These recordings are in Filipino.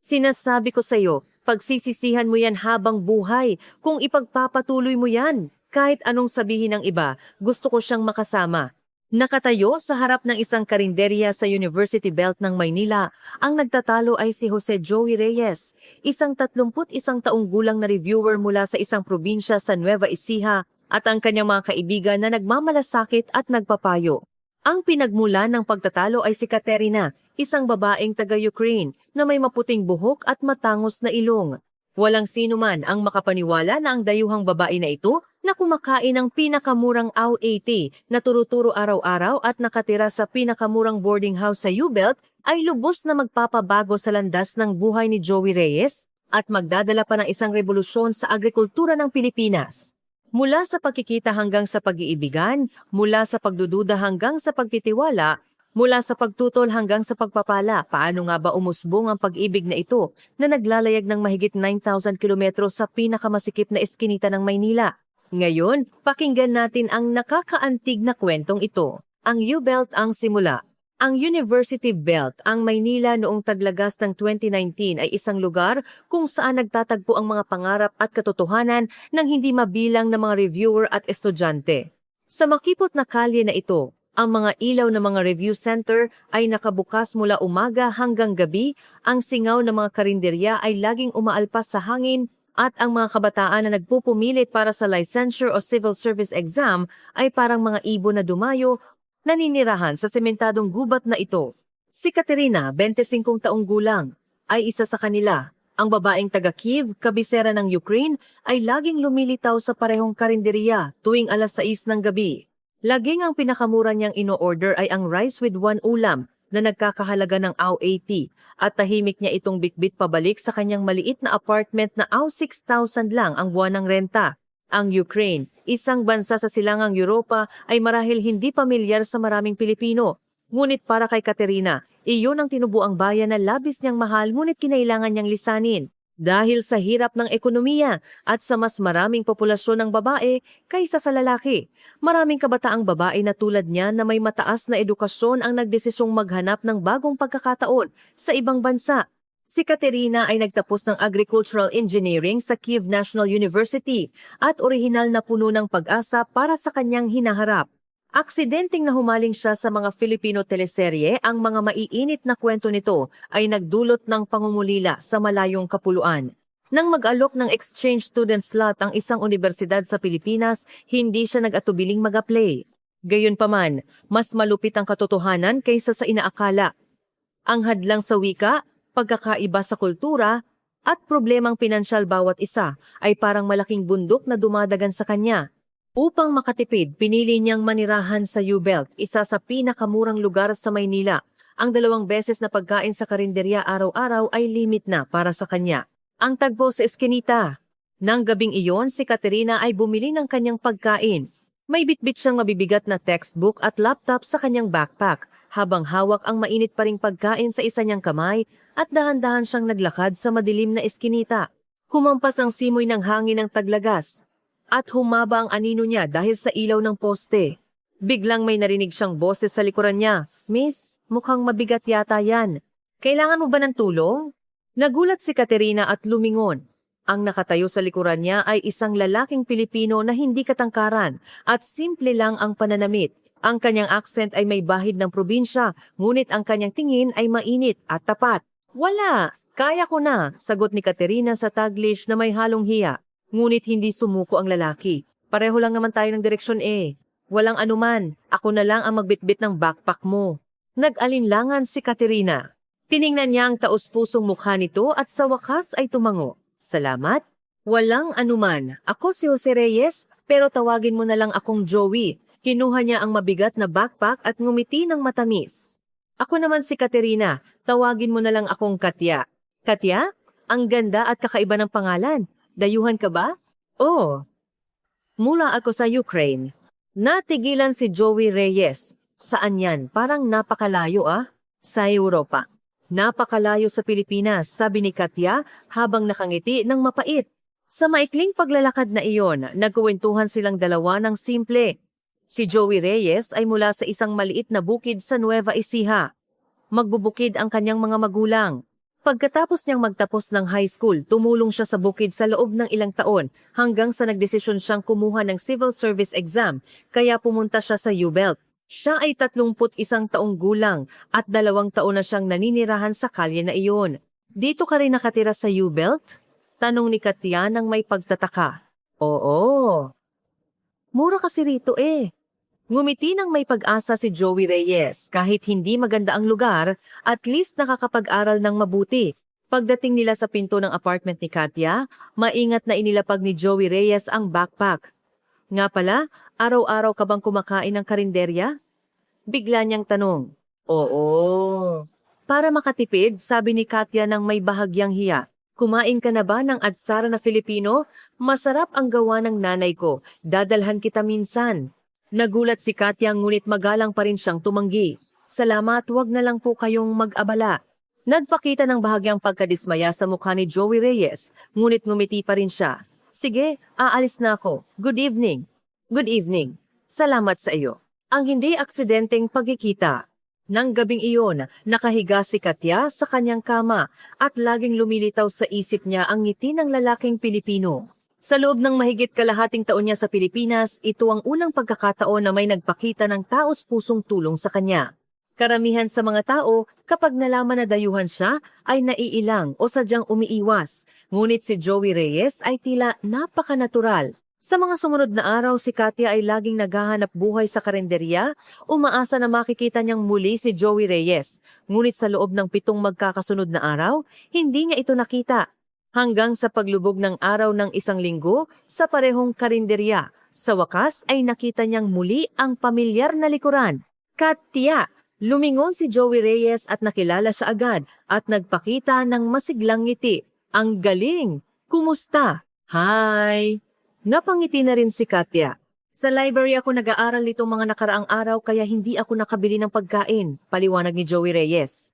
Sinasabi ko sa'yo, pagsisisihan mo yan habang buhay kung ipagpapatuloy mo yan. Kahit anong sabihin ng iba, gusto ko siyang makasama. Nakatayo sa harap ng isang karinderya sa University Belt ng Maynila, ang nagtatalo ay si Jose Joey Reyes, isang 31 taong gulang na reviewer mula sa isang probinsya sa Nueva Ecija at ang kanyang mga kaibigan na nagmamalasakit at nagpapayo. Ang pinagmula ng pagtatalo ay si Katerina, isang babaeng taga-Ukraine na may maputing buhok at matangos na ilong. Walang sino man ang makapaniwala na ang dayuhang babae na ito na kumakain ng pinakamurang AW80 na turo-turo araw-araw at nakatira sa pinakamurang boarding house sa U-Belt ay lubos na magpapabago sa landas ng buhay ni Joey Reyes at magdadala pa ng isang revolusyon sa agrikultura ng Pilipinas. Mula sa pagkikita hanggang sa pag-iibigan, mula sa pagdududa hanggang sa pagtitiwala, mula sa pagtutol hanggang sa pagpapala, paano nga ba umusbong ang pag-ibig na ito na naglalayag ng mahigit 9,000 kilometro sa pinakamasikip na eskinita ng Maynila? Ngayon, pakinggan natin ang nakakaantig na kwentong ito. Ang U-Belt ang simula. Ang University Belt, ang Maynila noong taglagas ng 2019 ay isang lugar kung saan nagtatagpo ang mga pangarap at katotohanan ng hindi mabilang na mga reviewer at estudyante. Sa makipot na kalye na ito, ang mga ilaw ng mga review center ay nakabukas mula umaga hanggang gabi, ang singaw ng mga karinderya ay laging umaalpas sa hangin at ang mga kabataan na nagpupumilit para sa licensure o civil service exam ay parang mga ibon na dumayo, naninirahan sa sementadong gubat na ito. Si Katerina, 25 taong gulang, ay isa sa kanila. Ang babaeng taga Kiev, kabisera ng Ukraine, ay laging lumilitaw sa parehong karinderya tuwing alas 6 ng gabi. Laging ang pinakamura niyang ino-order ay ang rice with one ulam na nagkakahalaga ng AW80 at tahimik niya itong bitbit pabalik sa kanyang maliit na apartment na AW6,000 lang ang buwan ng renta. Ang Ukraine, isang bansa sa silangang Europa, ay marahil hindi pamilyar sa maraming Pilipino. Ngunit para kay Katerina, iyon ang tinubuang bayan na labis niyang mahal ngunit kinailangan niyang lisanin. Dahil sa hirap ng ekonomiya at sa mas maraming populasyon ng babae kaysa sa lalaki, maraming kabataang babae na tulad niya na may mataas na edukasyon ang nagdesisyong maghanap ng bagong pagkakataon sa ibang bansa. Si Katerina ay nagtapos ng Agricultural Engineering sa Kyiv National University at orihinal na puno ng pag-asa para sa kanyang hinaharap. Aksidenteng nahumaling siya sa mga Filipino teleserye, ang mga maiinit na kwento nito ay nagdulot ng pangungulila sa malayong kapuluan. Nang mag-alok ng exchange student slot ang isang universidad sa Pilipinas, hindi siya nag-atubiling mag-apply. Gayunpaman, mas malupit ang katotohanan kaysa sa inaakala. Ang hadlang sa wika, pagkakaiba sa kultura, at problemang pinansyal bawat isa ay parang malaking bundok na dumadagan sa kanya. Upang makatipid, pinili niyang manirahan sa U-Belt, isa sa pinakamurang lugar sa Maynila. Ang 2 beses na pagkain sa karinderya araw-araw ay limit na para sa kanya. Ang tagpo sa eskinita. Nang gabing iyon, si Katerina ay bumili ng kanyang pagkain. May bitbit siyang mabibigat na textbook at laptop sa kanyang backpack, habang hawak ang mainit pa ring pagkain sa isa niyang kamay at dahan-dahan siyang naglakad sa madilim na eskinita. Humampas ang simoy ng hangin ng taglagas. At humaba ang anino niya dahil sa ilaw ng poste. Biglang may narinig siyang boses sa likuran niya. "Miss, mukhang mabigat yata yan. Kailangan mo ba ng tulong?" Nagulat si Katerina at lumingon. Ang nakatayo sa likuran niya ay isang lalaking Pilipino na hindi katangkaran at simple lang ang pananamit. Ang kanyang accent ay may bahid ng probinsya, ngunit ang kanyang tingin ay mainit at tapat. "Wala, kaya ko na," sagot ni Katerina sa Taglish na may halong hiya. Ngunit hindi sumuko ang lalaki. "Pareho lang naman tayo ng direksyon eh. Walang anuman, ako na lang ang magbitbit ng backpack mo." Nag-alinlangan si Katerina. Tiningnan niya ang taos-pusong mukha nito at sa wakas ay tumango. "Salamat." "Walang anuman. Ako si Jose Reyes, pero tawagin mo na lang akong Joey." Kinuha niya ang mabigat na backpack at ngumiti ng matamis. "Ako naman si Katerina. Tawagin mo na lang akong Katya." "Katya? Ang ganda at kakaiba ng pangalan. Dayuhan ka ba?" "Oo. Mula ako sa Ukraine." Natigilan si Joey Reyes. "Saan yan? Parang napakalayo ah." "Sa Europa." "Napakalayo sa Pilipinas," sabi ni Katya habang nakangiti ng mapait. Sa maikling paglalakad na iyon, nagkuwentuhan silang dalawa ng simple. Si Joey Reyes ay mula sa isang maliit na bukid sa Nueva Ecija. Magbubukid ang kanyang mga magulang. Pagkatapos niyang magtapos ng high school, tumulong siya sa bukid sa loob ng ilang taon hanggang sa nagdesisyon siyang kumuha ng civil service exam kaya pumunta siya sa U-Belt. Siya ay 31 taong gulang at 2 taon na siyang naninirahan sa kalye na iyon. Dito ka rin nakatira sa U-Belt? Tanong ni Katya nang may pagtataka. Oo. Mura kasi rito eh. Ngumiti ng may pag-asa si Joey Reyes kahit hindi maganda ang lugar, at least nakakapag-aral ng mabuti. Pagdating nila sa pinto ng apartment ni Katya, maingat na inilapag ni Joey Reyes ang backpack. Nga pala, araw-araw ka bang kumakain ng karinderya? Bigla niyang tanong. Oo. Para makatipid, sabi ni Katya ng may bahagyang hiya. Kumain ka na ba ng atsara na Filipino? Masarap ang gawa ng nanay ko. Dadalhan kita minsan. Nagulat si Katya ngunit magalang pa rin siyang tumanggi. Salamat, wag na lang po kayong mag-abala. Nagpakita ng bahagyang pagkadismaya sa mukha ni Joey Reyes, ngunit ngumiti pa rin siya. Sige, aalis na ako. Good evening. Good evening. Salamat sa iyo. Ang hindi aksidenteng pagkikita. Nang gabing iyon, nakahiga si Katya sa kanyang kama at laging lumilitaw sa isip niya ang ngiti ng lalaking Pilipino. Sa loob ng mahigit kalahating taon niya sa Pilipinas, ito ang unang pagkakataon na may nagpakita ng taos-pusong tulong sa kanya. Karamihan sa mga tao, kapag nalaman na dayuhan siya, ay naiilang o sadyang umiiwas. Ngunit si Joey Reyes ay tila napaka-natural. Sa mga sumunod na araw, si Katya ay laging naghahanap buhay sa karinderya, umaasa na makikita niyang muli si Joey Reyes. Ngunit sa loob ng 7 magkakasunod na araw, hindi niya ito nakita. Hanggang sa paglubog ng araw ng 1 linggo sa parehong karinderya, sa wakas ay nakita niyang muli ang pamilyar na likuran. Katya! Lumingon si Joey Reyes at nakilala siya agad at nagpakita ng masiglang ngiti. Ang galing! Kumusta? Hi! Napangiti na rin si Katya. Sa library ako nag-aaral nitong mga nakaraang araw kaya hindi ako nakabili ng pagkain, paliwanag ni Joey Reyes.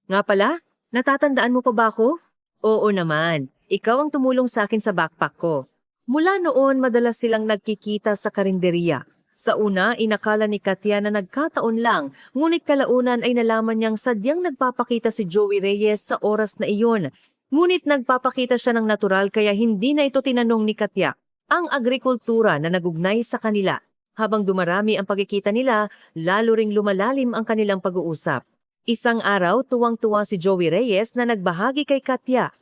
Nga pala, natatandaan mo pa ba ako? Oo naman, ikaw ang tumulong sa akin sa backpack ko. Mula noon, madalas silang nagkikita sa karinderya. Sa una, inakala ni Katya na nagkataon lang, ngunit kalaunan ay nalaman niyang sadyang nagpapakita si Joey Reyes sa oras na iyon. Ngunit nagpapakita siya ng natural kaya hindi na ito tinanong ni Katya. Ang agrikultura na nagugnay sa kanila. Habang dumarami ang pagkikita nila, lalo ring lumalalim ang kanilang pag-uusap. Isang araw, tuwang-tuwa si Joey Reyes na nagbahagi kay Katya.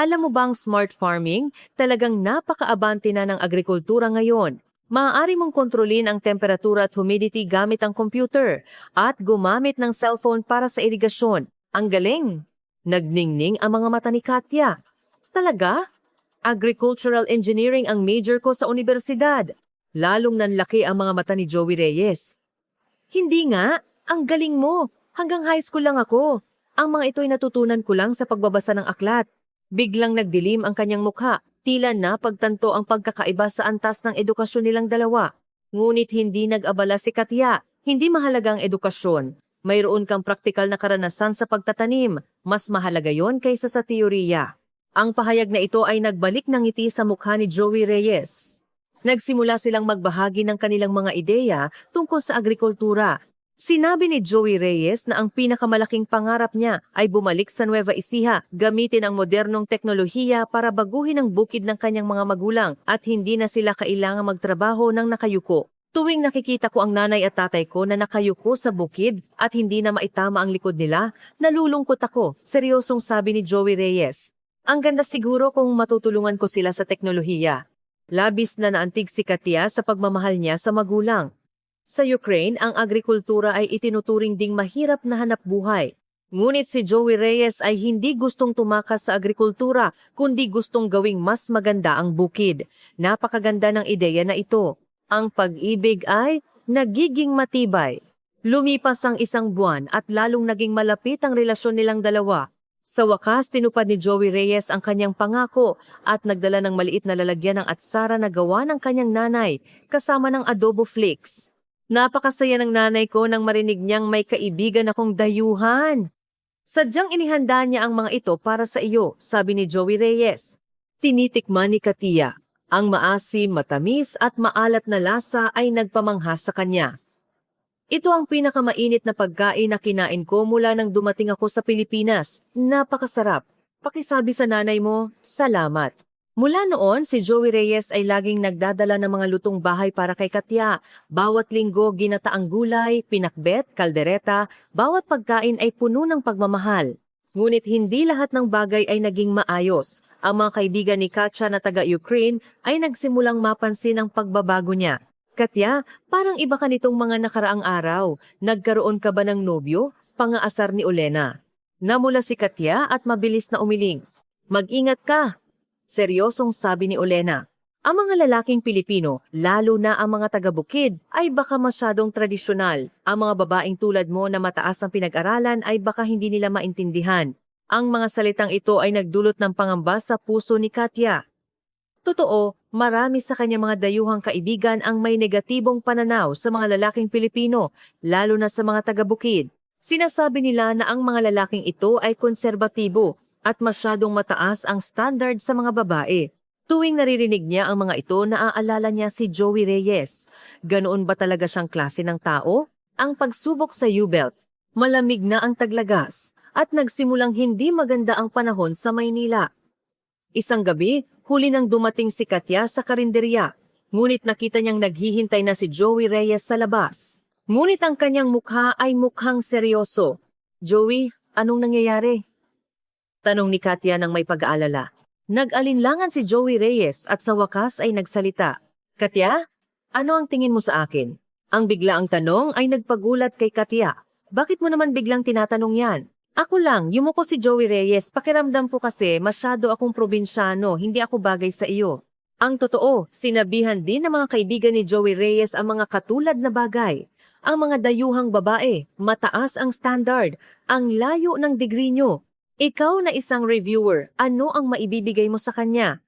Alam mo bang smart farming? Talagang napakaabante na ng agrikultura ngayon. Maaari mong kontrolin ang temperatura at humidity gamit ang computer at gumamit ng cellphone para sa irigasyon. Ang galing! Nagningning ang mga mata ni Katya. Talaga? Agricultural engineering ang major ko sa universidad. Lalong nanlaki ang mga mata ni Joey Reyes. Hindi nga, ang galing mo. Hanggang high school lang ako. Ang mga ito'y natutunan ko lang sa pagbabasa ng aklat. Biglang nagdilim ang kanyang mukha. Tila na pagtanto ang pagkakaiba sa antas ng edukasyon nilang dalawa. Ngunit hindi nag-abala si Katya. Hindi mahalaga ang edukasyon. Mayroon kang praktikal na karanasan sa pagtatanim. Mas mahalaga yon kaysa sa teorya. Ang pahayag na ito ay nagbalik ng ngiti sa mukha ni Joey Reyes. Nagsimula silang magbahagi ng kanilang mga ideya tungkol sa agrikultura. Sinabi ni Joey Reyes na ang pinakamalaking pangarap niya ay bumalik sa Nueva Ecija, gamitin ang modernong teknolohiya para baguhin ang bukid ng kanyang mga magulang at hindi na sila kailangang magtrabaho ng nakayuko. Tuwing nakikita ko ang nanay at tatay ko na nakayuko sa bukid at hindi na maitama ang likod nila, nalulungkot ako, seryosong sabi ni Joey Reyes. Ang ganda siguro kung matutulungan ko sila sa teknolohiya. Labis na naantig si Katya sa pagmamahal niya sa magulang. Sa Ukraine, ang agrikultura ay itinuturing ding mahirap na hanap buhay. Ngunit si Joey Reyes ay hindi gustong tumakas sa agrikultura, kundi gustong gawing mas maganda ang bukid. Napakaganda ng ideya na ito. Ang pag-ibig ay nagiging matibay. Lumipas ang 1 buwan at lalong naging malapit ang relasyon nilang dalawa. Sa wakas, tinupad ni Joey Reyes ang kanyang pangako at nagdala ng maliit na lalagyan ng atsara na gawa ng kanyang nanay, kasama ng adobo flakes. Napakasaya ng nanay ko nang marinig niyang may kaibigan akong dayuhan. Sadyang inihanda niya ang mga ito para sa iyo, sabi ni Joey Reyes. Tinitikman ni Katya. Ang maasim, matamis at maalat na lasa ay nagpamangha sa kanya. Ito ang pinakamainit na pagkain na kinain ko mula nang dumating ako sa Pilipinas. Napakasarap. Pakisabi sa nanay mo, salamat. Mula noon, si Joey Reyes ay laging nagdadala ng mga lutong bahay para kay Katya. Bawat linggo, ginataang gulay, pinakbet, kaldereta, bawat pagkain ay puno ng pagmamahal. Ngunit hindi lahat ng bagay ay naging maayos. Ang mga kaibigan ni Katya na taga-Ukraine ay nagsimulang mapansin ang pagbabago niya. Katya, parang iba ka nitong mga nakaraang araw. Nagkaroon ka ba ng nobyo? Pangaasar ni Olena. Namula si Katya at mabilis na umiling. Mag-ingat ka. Seryosong sabi ni Olena. Ang mga lalaking Pilipino, lalo na ang mga taga-bukid, ay baka masyadong tradisyonal. Ang mga babaeng tulad mo na mataas ang pinag-aralan ay baka hindi nila maintindihan. Ang mga salitang ito ay nagdulot ng pangamba sa puso ni Katya. Totoo, marami sa kanyang mga dayuhang kaibigan ang may negatibong pananaw sa mga lalaking Pilipino, lalo na sa mga taga-bukid. Sinasabi nila na ang mga lalaking ito ay konserbatibo at masyadong mataas ang standard sa mga babae. Tuwing naririnig niya ang mga ito, naaalala niya si Joey Reyes. Ganoon ba talaga siyang klase ng tao? Ang pagsubok sa U-Belt, malamig na ang taglagas, at nagsimulang hindi maganda ang panahon sa Maynila. Isang gabi, huli nang dumating si Katya sa karinderya, ngunit nakita niyang naghihintay na si Joey Reyes sa labas. Ngunit ang kanyang mukha ay mukhang seryoso. Joey, anong nangyayari? Tanong ni Katya nang may pag-aalala. Nag-alinlangan si Joey Reyes at sa wakas ay nagsalita. Katya, ano ang tingin mo sa akin? Ang biglaang tanong ay nagpagulat kay Katya. Bakit mo naman biglang tinatanong yan? Ako lang, yumuko si Joey Reyes, pakiramdam po kasi masyado akong probinsyano, hindi ako bagay sa iyo. Ang totoo, sinabihan din ng mga kaibigan ni Joey Reyes ang mga katulad na bagay. Ang mga dayuhang babae, mataas ang standard, ang layo ng degree nyo. Ikaw na isang reviewer, ano ang maibibigay mo sa kanya?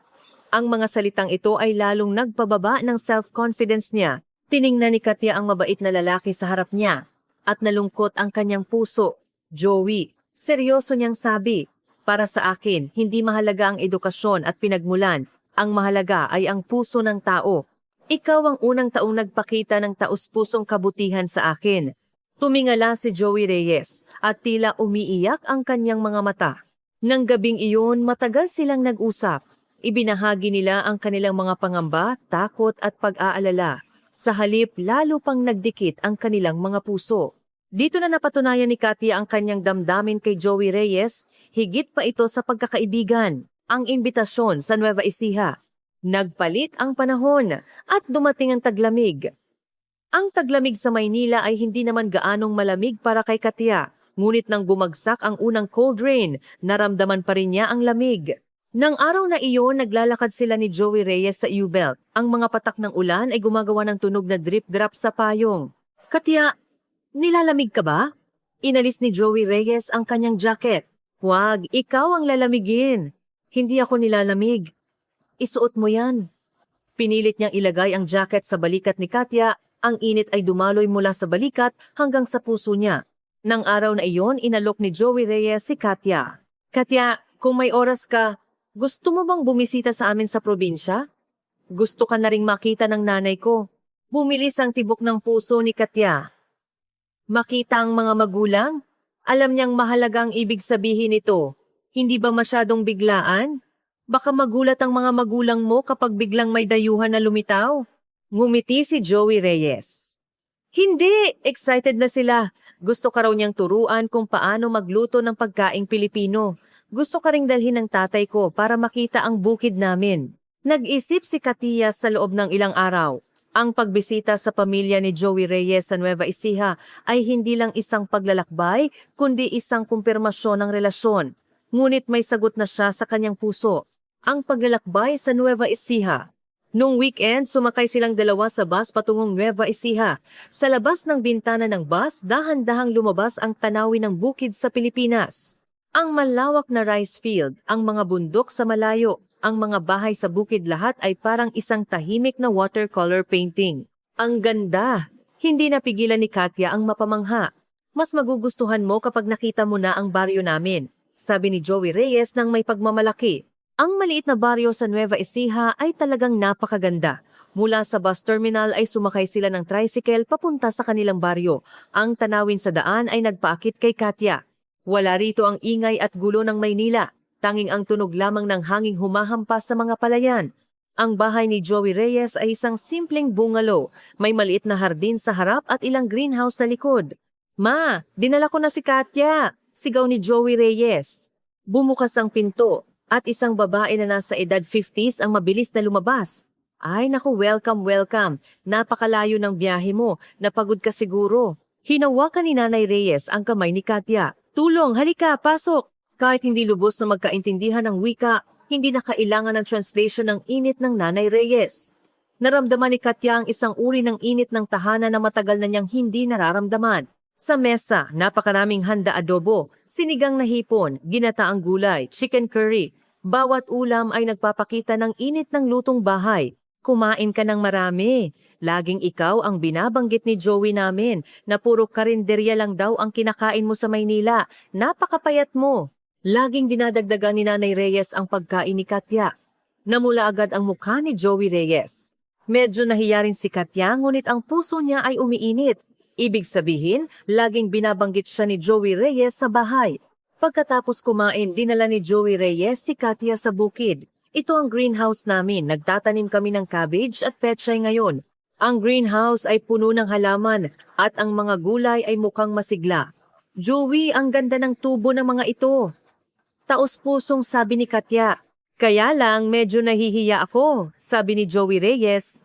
Ang mga salitang ito ay lalong nagpababa ng self-confidence niya. Tiningnan ni Katya ang mabait na lalaki sa harap niya at nalungkot ang kanyang puso. Joey, seryoso niyang sabi, para sa akin, hindi mahalaga ang edukasyon at pinagmulan. Ang mahalaga ay ang puso ng tao. Ikaw ang unang taong nagpakita ng taus-pusong kabutihan sa akin. Tumingala si Joey Reyes at tila umiiyak ang kanyang mga mata. Nang gabing iyon, matagal silang nag-usap. Ibinahagi nila ang kanilang mga pangamba, takot at pag-aalala. Sa halip, lalo pang nagdikit ang kanilang mga puso. Dito na napatunayan ni Katya ang kanyang damdamin kay Joey Reyes, higit pa ito sa pagkakaibigan, ang imbitasyon sa Nueva Ecija. Nagpalit ang panahon at dumating ang taglamig. Ang taglamig sa Maynila ay hindi naman gaanong malamig para kay Katya, ngunit nang bumagsak ang unang cold rain, naramdaman pa rin niya ang lamig. Nang araw na iyon, naglalakad sila ni Joey Reyes sa U-Belt. Ang mga patak ng ulan ay gumagawa ng tunog na drip-drop sa payong. Katya, nilalamig ka ba? Inalis ni Joey Reyes ang kanyang jacket. Huwag, ikaw ang lalamigin. Hindi ako nilalamig. Isuot mo yan. Pinilit niyang ilagay ang jacket sa balikat ni Katya. Ang init ay dumaloy mula sa balikat hanggang sa puso niya. Nang araw na iyon, inalok ni Joey Reyes si Katya. Katya, kung may oras ka, gusto mo bang bumisita sa amin sa probinsya? Gusto ka na ring makita ng nanay ko. Bumilis ang tibok ng puso ni Katya. Makita ang mga magulang? Alam niyang mahalagang ibig sabihin nito. Hindi ba masyadong biglaan? Baka magulat ang mga magulang mo kapag biglang may dayuhan na lumitaw. Ngumiti si Joey Reyes. Hindi! Excited na sila. Gusto ka raw niyang turuan kung paano magluto ng pagkaing Pilipino. Gusto ka ring dalhin ng tatay ko para makita ang bukid namin. Nag-isip si Katya sa loob ng ilang araw. Ang pagbisita sa pamilya ni Joey Reyes sa Nueva Ecija ay hindi lang isang paglalakbay, kundi isang kumpirmasyon ng relasyon. Ngunit may sagot na siya sa kanyang puso. Ang paglalakbay sa Nueva Ecija. Noong weekend, sumakay silang dalawa sa bus patungong Nueva Ecija. Sa labas ng bintana ng bus, dahan-dahang lumabas ang tanawin ng bukid sa Pilipinas. Ang malawak na rice field, ang mga bundok sa malayo, ang mga bahay sa bukid lahat ay parang isang tahimik na watercolor painting. Ang ganda! Hindi napigilan ni Katya ang mapamangha. Mas magugustuhan mo kapag nakita mo na ang baryo namin, sabi ni Joey Reyes nang may pagmamalaki. Ang maliit na baryo sa Nueva Ecija ay talagang napakaganda. Mula sa bus terminal ay sumakay sila ng tricycle papunta sa kanilang baryo. Ang tanawin sa daan ay nagpaakit kay Katya. Wala rito ang ingay at gulo ng Maynila. Tanging ang tunog lamang ng hanging humahampas sa mga palayan. Ang bahay ni Joey Reyes ay isang simpleng bungalow. May maliit na hardin sa harap at ilang greenhouse sa likod. "Ma, dinala ko na si Katya!" Sigaw ni Joey Reyes. Bumukas ang pinto at isang babae na nasa edad 50s ang mabilis na lumabas. "Ay naku, welcome, welcome. Napakalayo ng biyahe mo. Napagod ka siguro." Hinawakan ni Nanay Reyes ang kamay ni Katya. "Tulong, halika, pasok." Kahit hindi lubos na magkaintindihan ng wika, hindi na kailangan ng translation ng init ng Nanay Reyes. Naramdaman ni Katya ang isang uri ng init ng tahanan na matagal na niyang hindi nararamdaman. Sa mesa, napakaraming handa adobo, sinigang na hipon, ginataang gulay, chicken curry. Bawat ulam ay nagpapakita ng init ng lutong bahay. "Kumain ka ng marami. Laging ikaw ang binabanggit ni Joey namin na puro karinderya lang daw ang kinakain mo sa Maynila. Napakapayat mo." Laging dinadagdagan ni Nanay Reyes ang pagkain ni Katya. Namula agad ang mukha ni Joey Reyes. Medyo nahiya rin si Katya ngunit ang puso niya ay umiinit. Ibig sabihin, laging binabanggit siya ni Joey Reyes sa bahay. Pagkatapos kumain, dinala ni Joey Reyes si Katya sa bukid. "Ito ang greenhouse namin. Nagtatanim kami ng cabbage at pechay ngayon. Ang greenhouse ay puno ng halaman at ang mga gulay ay mukhang masigla." "Joey, ang ganda ng tubo ng mga ito." Taos-pusong sabi ni Katya. "Kaya lang medyo nahihiya ako," sabi ni Joey Reyes.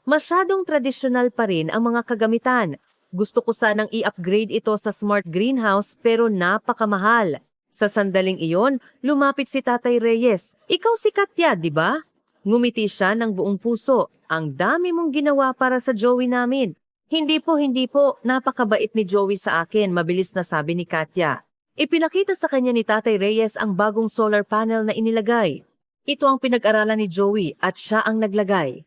"Masyadong tradisyonal pa rin ang mga kagamitan. Gusto ko sanang i-upgrade ito sa smart greenhouse pero napakamahal." Sa sandaling iyon, lumapit si Tatay Reyes. "Ikaw si Katya, di ba?" Ngumiti siya ng buong puso. "Ang dami mong ginawa para sa Joey namin." Hindi po. Napakabait ni Joey sa akin," mabilis na sabi ni Katya. Ipinakita sa kanya ni Tatay Reyes ang bagong solar panel na inilagay. Ito ang pinag-aralan ni Joey at siya ang naglagay.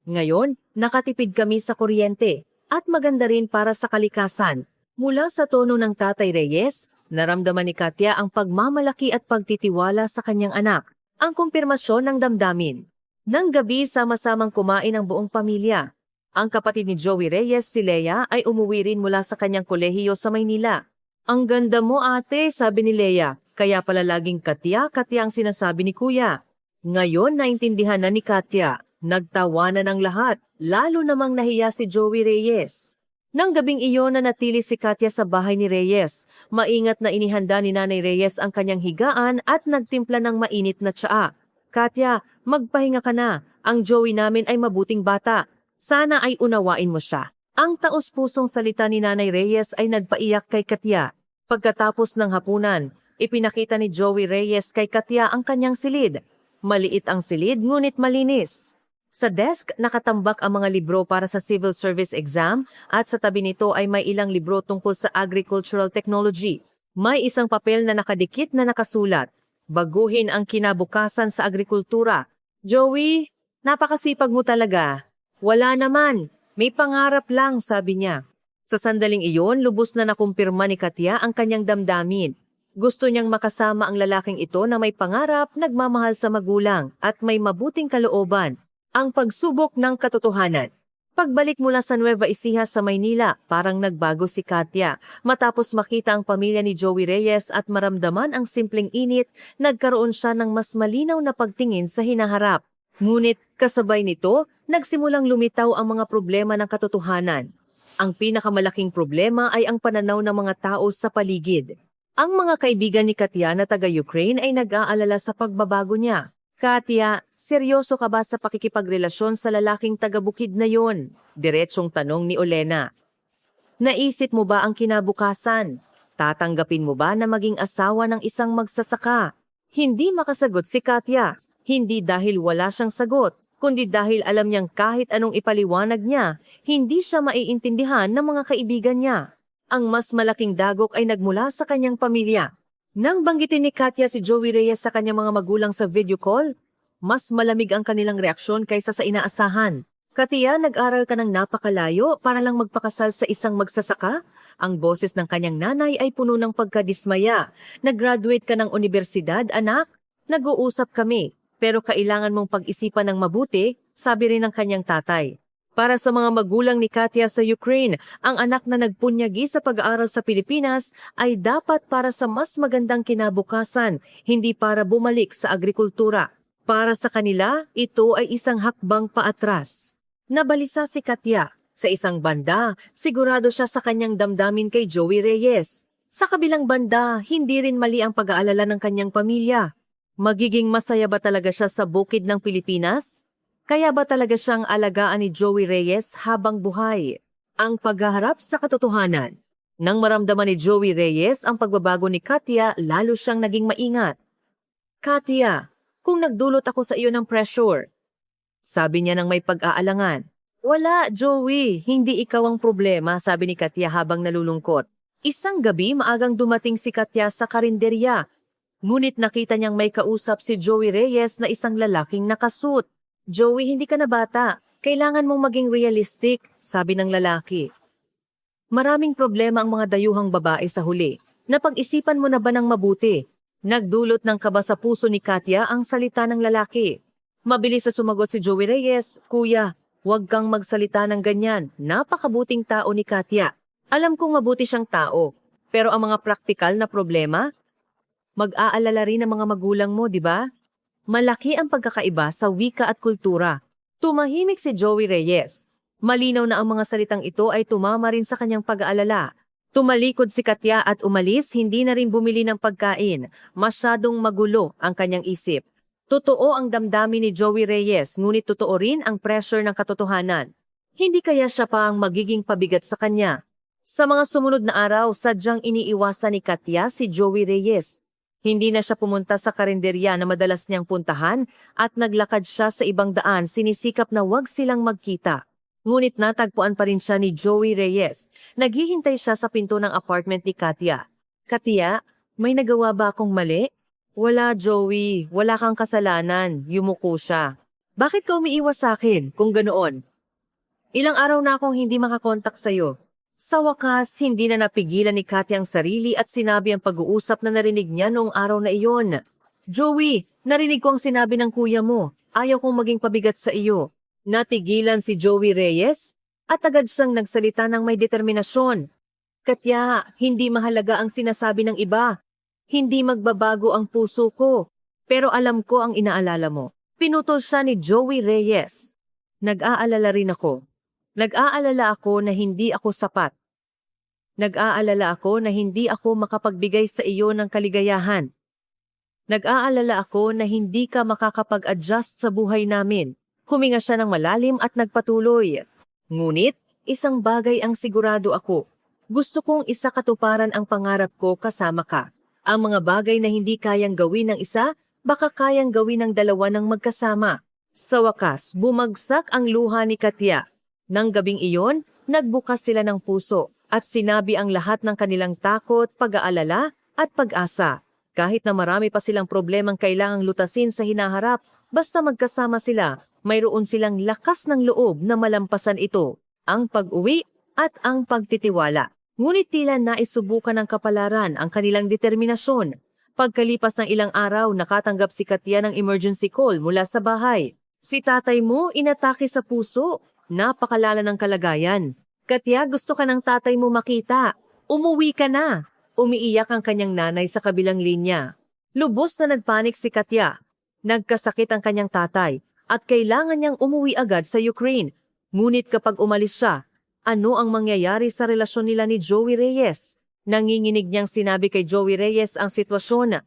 "Ngayon, nakatipid kami sa kuryente at maganda rin para sa kalikasan." Mula sa tono ng Tatay Reyes, naramdaman ni Katya ang pagmamalaki at pagtitiwala sa kanyang anak, ang kumpirmasyon ng damdamin. Nang gabi, sama-samang kumain ang buong pamilya. Ang kapatid ni Joey Reyes, si Lea, ay umuwi rin mula sa kanyang kolehiyo sa Maynila. "Ang ganda mo, ate," sabi ni Lea. Kaya pala laging Katya ang sinasabi ni Kuya. Ngayon naintindihan na ni Katya. Nagtawanan ang lahat, lalo namang nahiya si Joey Reyes. Nang gabing iyon nanatili si Katya sa bahay ni Reyes. Maingat na inihanda ni Nanay Reyes ang kanyang higaan at nagtimpla ng mainit na tsaa. "Katya, magpahinga ka na. Ang Joey namin ay mabuting bata. Sana ay unawain mo siya." Ang taos-pusong salita ni Nanay Reyes ay nagpaiyak kay Katya. Pagkatapos ng hapunan, ipinakita ni Joey Reyes kay Katya ang kanyang silid. Maliit ang silid ngunit malinis. Sa desk, nakatambak ang mga libro para sa civil service exam at sa tabi nito ay may ilang libro tungkol sa agricultural technology. May isang papel na nakadikit na nakasulat, "Baguhin ang kinabukasan sa agrikultura." "Joey, napakasipag mo talaga." "Wala naman. May pangarap lang," sabi niya. Sa sandaling iyon, lubos na nakumpirma ni Katya ang kanyang damdamin. Gusto niyang makasama ang lalaking ito na may pangarap, nagmamahal sa magulang, at may mabuting kalooban. Ang pagsubok ng katotohanan. Pagbalik mula sa Nueva Ecija sa Maynila, parang nagbago si Katya. Matapos makita ang pamilya ni Joey Reyes at maramdaman ang simpleng init, nagkaroon siya ng mas malinaw na pagtingin sa hinaharap. Ngunit kasabay nito, nagsimulang lumitaw ang mga problema ng katotohanan. Ang pinakamalaking problema ay ang pananaw ng mga tao sa paligid. Ang mga kaibigan ni Katya na taga-Ukraine ay nag-aalala sa pagbabago niya. "Katya, seryoso ka ba sa pakikipagrelasyon sa lalaking taga-bukid na yon?" Diretsong tanong ni Olena. "Naisip mo ba ang kinabukasan? Tatanggapin mo ba na maging asawa ng isang magsasaka?" Hindi makasagot si Katya. Hindi dahil wala siyang sagot, kundi dahil alam niyang kahit anong ipaliwanag niya, hindi siya maiintindihan ng mga kaibigan niya. Ang mas malaking dagok ay nagmula sa kanyang pamilya. Nang banggitin ni Katya si Joey Reyes sa kanyang mga magulang sa video call, mas malamig ang kanilang reaksyon kaysa sa inaasahan. "Katya, nag-aral ka ng napakalayo para lang magpakasal sa isang magsasaka?" Ang boses ng kanyang nanay ay puno ng pagkadismaya. "Nag-graduate ka ng universidad, anak? Nag-uusap kami, pero kailangan mong pag-isipan ng mabuti. sabi rin ng kanyang tatay. Para sa mga magulang ni Katya sa Ukraine, ang anak na nagpunyagi sa pag-aaral sa Pilipinas ay dapat para sa mas magandang kinabukasan, hindi para bumalik sa agrikultura. Para sa kanila, ito ay isang hakbang paatras. Nabalisa si Katya. Sa isang banda, sigurado siya sa kanyang damdamin kay Joey Reyes. Sa kabilang banda, hindi rin mali ang pag-aalala ng kanyang pamilya. Magiging masaya ba talaga siya sa bukid ng Pilipinas? Kaya ba talaga siyang alagaan ni Joey Reyes habang buhay? Ang paghaharap sa katotohanan. Nang maramdaman ni Joey Reyes ang pagbabago ni Katya, lalo siyang naging maingat. Katya, kung nagdulot ako sa iyo ng pressure, sabi niya nang may pag-aalangan. Wala, Joey, hindi ikaw ang problema, sabi ni Katya habang nalulungkot. Isang gabi maagang dumating si Katya sa karinderya. Ngunit nakita niyang may kausap si Joey Reyes na isang lalaking nakasuot. Joey, hindi ka na bata. Kailangan mong maging realistic, sabi ng lalaki. Maraming problema ang mga dayuhang babae sa huli. Napag-isipan mo na ba ng mabuti? Nagdulot ng kaba sa puso ni Katya ang salita ng lalaki. Mabilis na sumagot si Joey Reyes, Kuya, huwag kang magsalita ng ganyan. Napakabuting tao ni Katya. Alam kong mabuti siyang tao. Pero ang mga praktikal na problema, mag-aalala rin ang mga magulang mo, di ba? Malaki ang pagkakaiba sa wika at kultura. Tumahimik si Joey Reyes. Malinaw na ang mga salitang ito ay tumama rin sa kanyang pag-aalala. Tumalikod si Katya at umalis, hindi na rin bumili ng pagkain. Masyadong magulo ang kanyang isip. Totoo ang damdamin ni Joey Reyes, ngunit totoo rin ang pressure ng katotohanan. Hindi kaya siya pa ang magiging pabigat sa kanya. Sa mga sumunod na araw, sadyang iniiwasan ni Katya si Joey Reyes. Hindi na siya pumunta sa karinderya na madalas niyang puntahan at naglakad siya sa ibang daan, sinisikap na wag silang magkita. Ngunit natagpuan pa rin siya ni Joey Reyes. Naghihintay siya sa pinto ng apartment ni Katya. Katya, may nagawa ba akong mali? Wala, Joey. Wala kang kasalanan. Yumuko siya. Bakit ka umiiwas sa akin kung ganoon? Ilang araw na akong hindi makakontak sa'yo. Sa wakas, hindi na napigilan ni Katya ang sarili at sinabi ang pag-uusap na narinig niya noong araw na iyon. Joey, narinig ko ang sinabi ng kuya mo. Ayaw kong maging pabigat sa iyo. Natigilan si Joey Reyes at agad siyang nagsalita ng may determinasyon. Katya, hindi mahalaga ang sinasabi ng iba. Hindi magbabago ang puso ko. Pero alam ko ang inaalala mo. Pinutol siya ni Joey Reyes. Nag-aalala rin ako. Nag-aalala ako na hindi ako sapat. Nag-aalala ako na hindi ako makapagbigay sa iyo ng kaligayahan. Nag-aalala ako na hindi ka makakapag-adjust sa buhay namin. Huminga siya ng malalim at nagpatuloy. Ngunit, isang bagay ang sigurado ako. Gusto kong isakatuparan ang pangarap ko kasama ka. Ang mga bagay na hindi kayang gawin ng isa, baka kayang gawin ng dalawa ng magkasama. Sa wakas, bumagsak ang luha ni Katya. Nang gabing iyon, nagbukas sila ng puso at sinabi ang lahat ng kanilang takot, pag-aalala at pag-asa. Kahit na marami pa silang problemang kailangang lutasin sa hinaharap, basta magkasama sila, mayroon silang lakas ng loob na malampasan ito, ang pag-uwi at ang pagtitiwala. Ngunit tila naisubukan ng kapalaran ang kanilang determinasyon. Pagkalipas ng ilang araw, nakatanggap si Katya ng emergency call mula sa bahay. Si tatay mo inatake sa puso. Napakalala ng kalagayan. Katya, gusto ka ng tatay mo makita. Umuwi ka na. Umiiyak ang kanyang nanay sa kabilang linya. Lubos na nagpanik si Katya. Nagkasakit ang kanyang tatay at kailangan niyang umuwi agad sa Ukraine. Ngunit kapag umalis siya, ano ang mangyayari sa relasyon nila ni Joey Reyes? Nanginginig niyang sinabi kay Joey Reyes ang sitwasyon.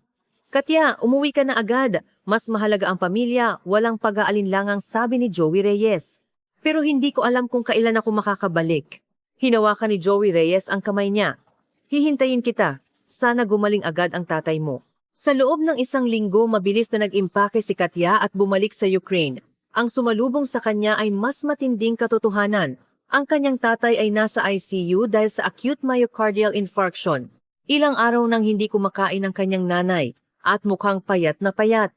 Katya, umuwi ka na agad. Mas mahalaga ang pamilya, walang pag-aalinlangang sabi ni Joey Reyes. Pero hindi ko alam kung kailan ako makakabalik. Hinawakan ni Joey Reyes ang kamay niya. Hihintayin kita. Sana gumaling agad ang tatay mo. Sa loob ng isang linggo, mabilis na nag-impake si Katya at bumalik sa Ukraine. Ang sumalubong sa kanya ay mas matinding katotohanan. Ang kanyang tatay ay nasa ICU dahil sa acute myocardial infarction. Ilang araw nang hindi kumakain ang kanyang nanay at mukhang payat na payat.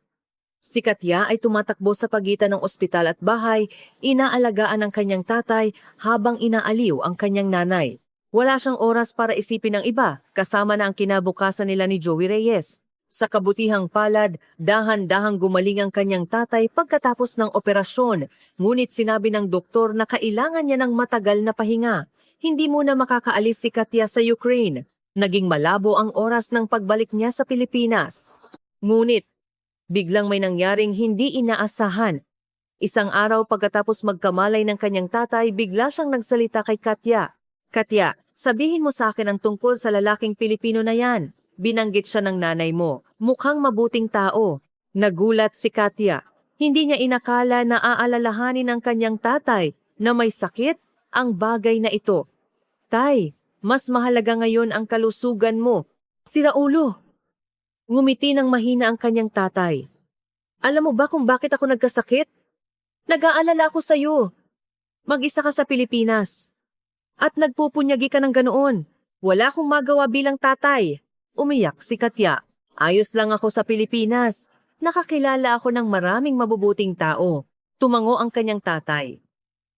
Si Katya ay tumatakbo sa pagitan ng ospital at bahay, inaalagaan ang kanyang tatay habang inaaliw ang kanyang nanay. Wala siyang oras para isipin ng iba, kasama na ang kinabukasan nila ni Joey Reyes. Sa kabutihang palad, dahan-dahang gumaling ang kanyang tatay pagkatapos ng operasyon. Ngunit sinabi ng doktor na kailangan niya ng matagal na pahinga. Hindi muna makakaalis si Katya sa Ukraine. Naging malabo ang oras ng pagbalik niya sa Pilipinas. Ngunit, biglang may nangyaring hindi inaasahan. Isang araw pagkatapos magkamalay ng kanyang tatay, bigla siyang nagsalita kay Katya. Katya, sabihin mo sa akin ang tungkol sa lalaking Pilipino na yan. Binanggit siya ng nanay mo. Mukhang mabuting tao. Nagulat si Katya. Hindi niya inakala na aalalahanin ng kanyang tatay na may sakit ang bagay na ito. Tay, mas mahalaga ngayon ang kalusugan mo. Sira ulo. Ngumiti ng mahina ang kanyang tatay. Alam mo ba kung bakit ako nagkasakit? Nag-aalala ako sa iyo. Mag-isa ka sa Pilipinas. At nagpupunyagi ka ng ganoon. Wala akong magawa bilang tatay. Umiyak si Katya. Ayos lang ako sa Pilipinas. Nakakilala ako ng maraming mabubuting tao. Tumango ang kanyang tatay.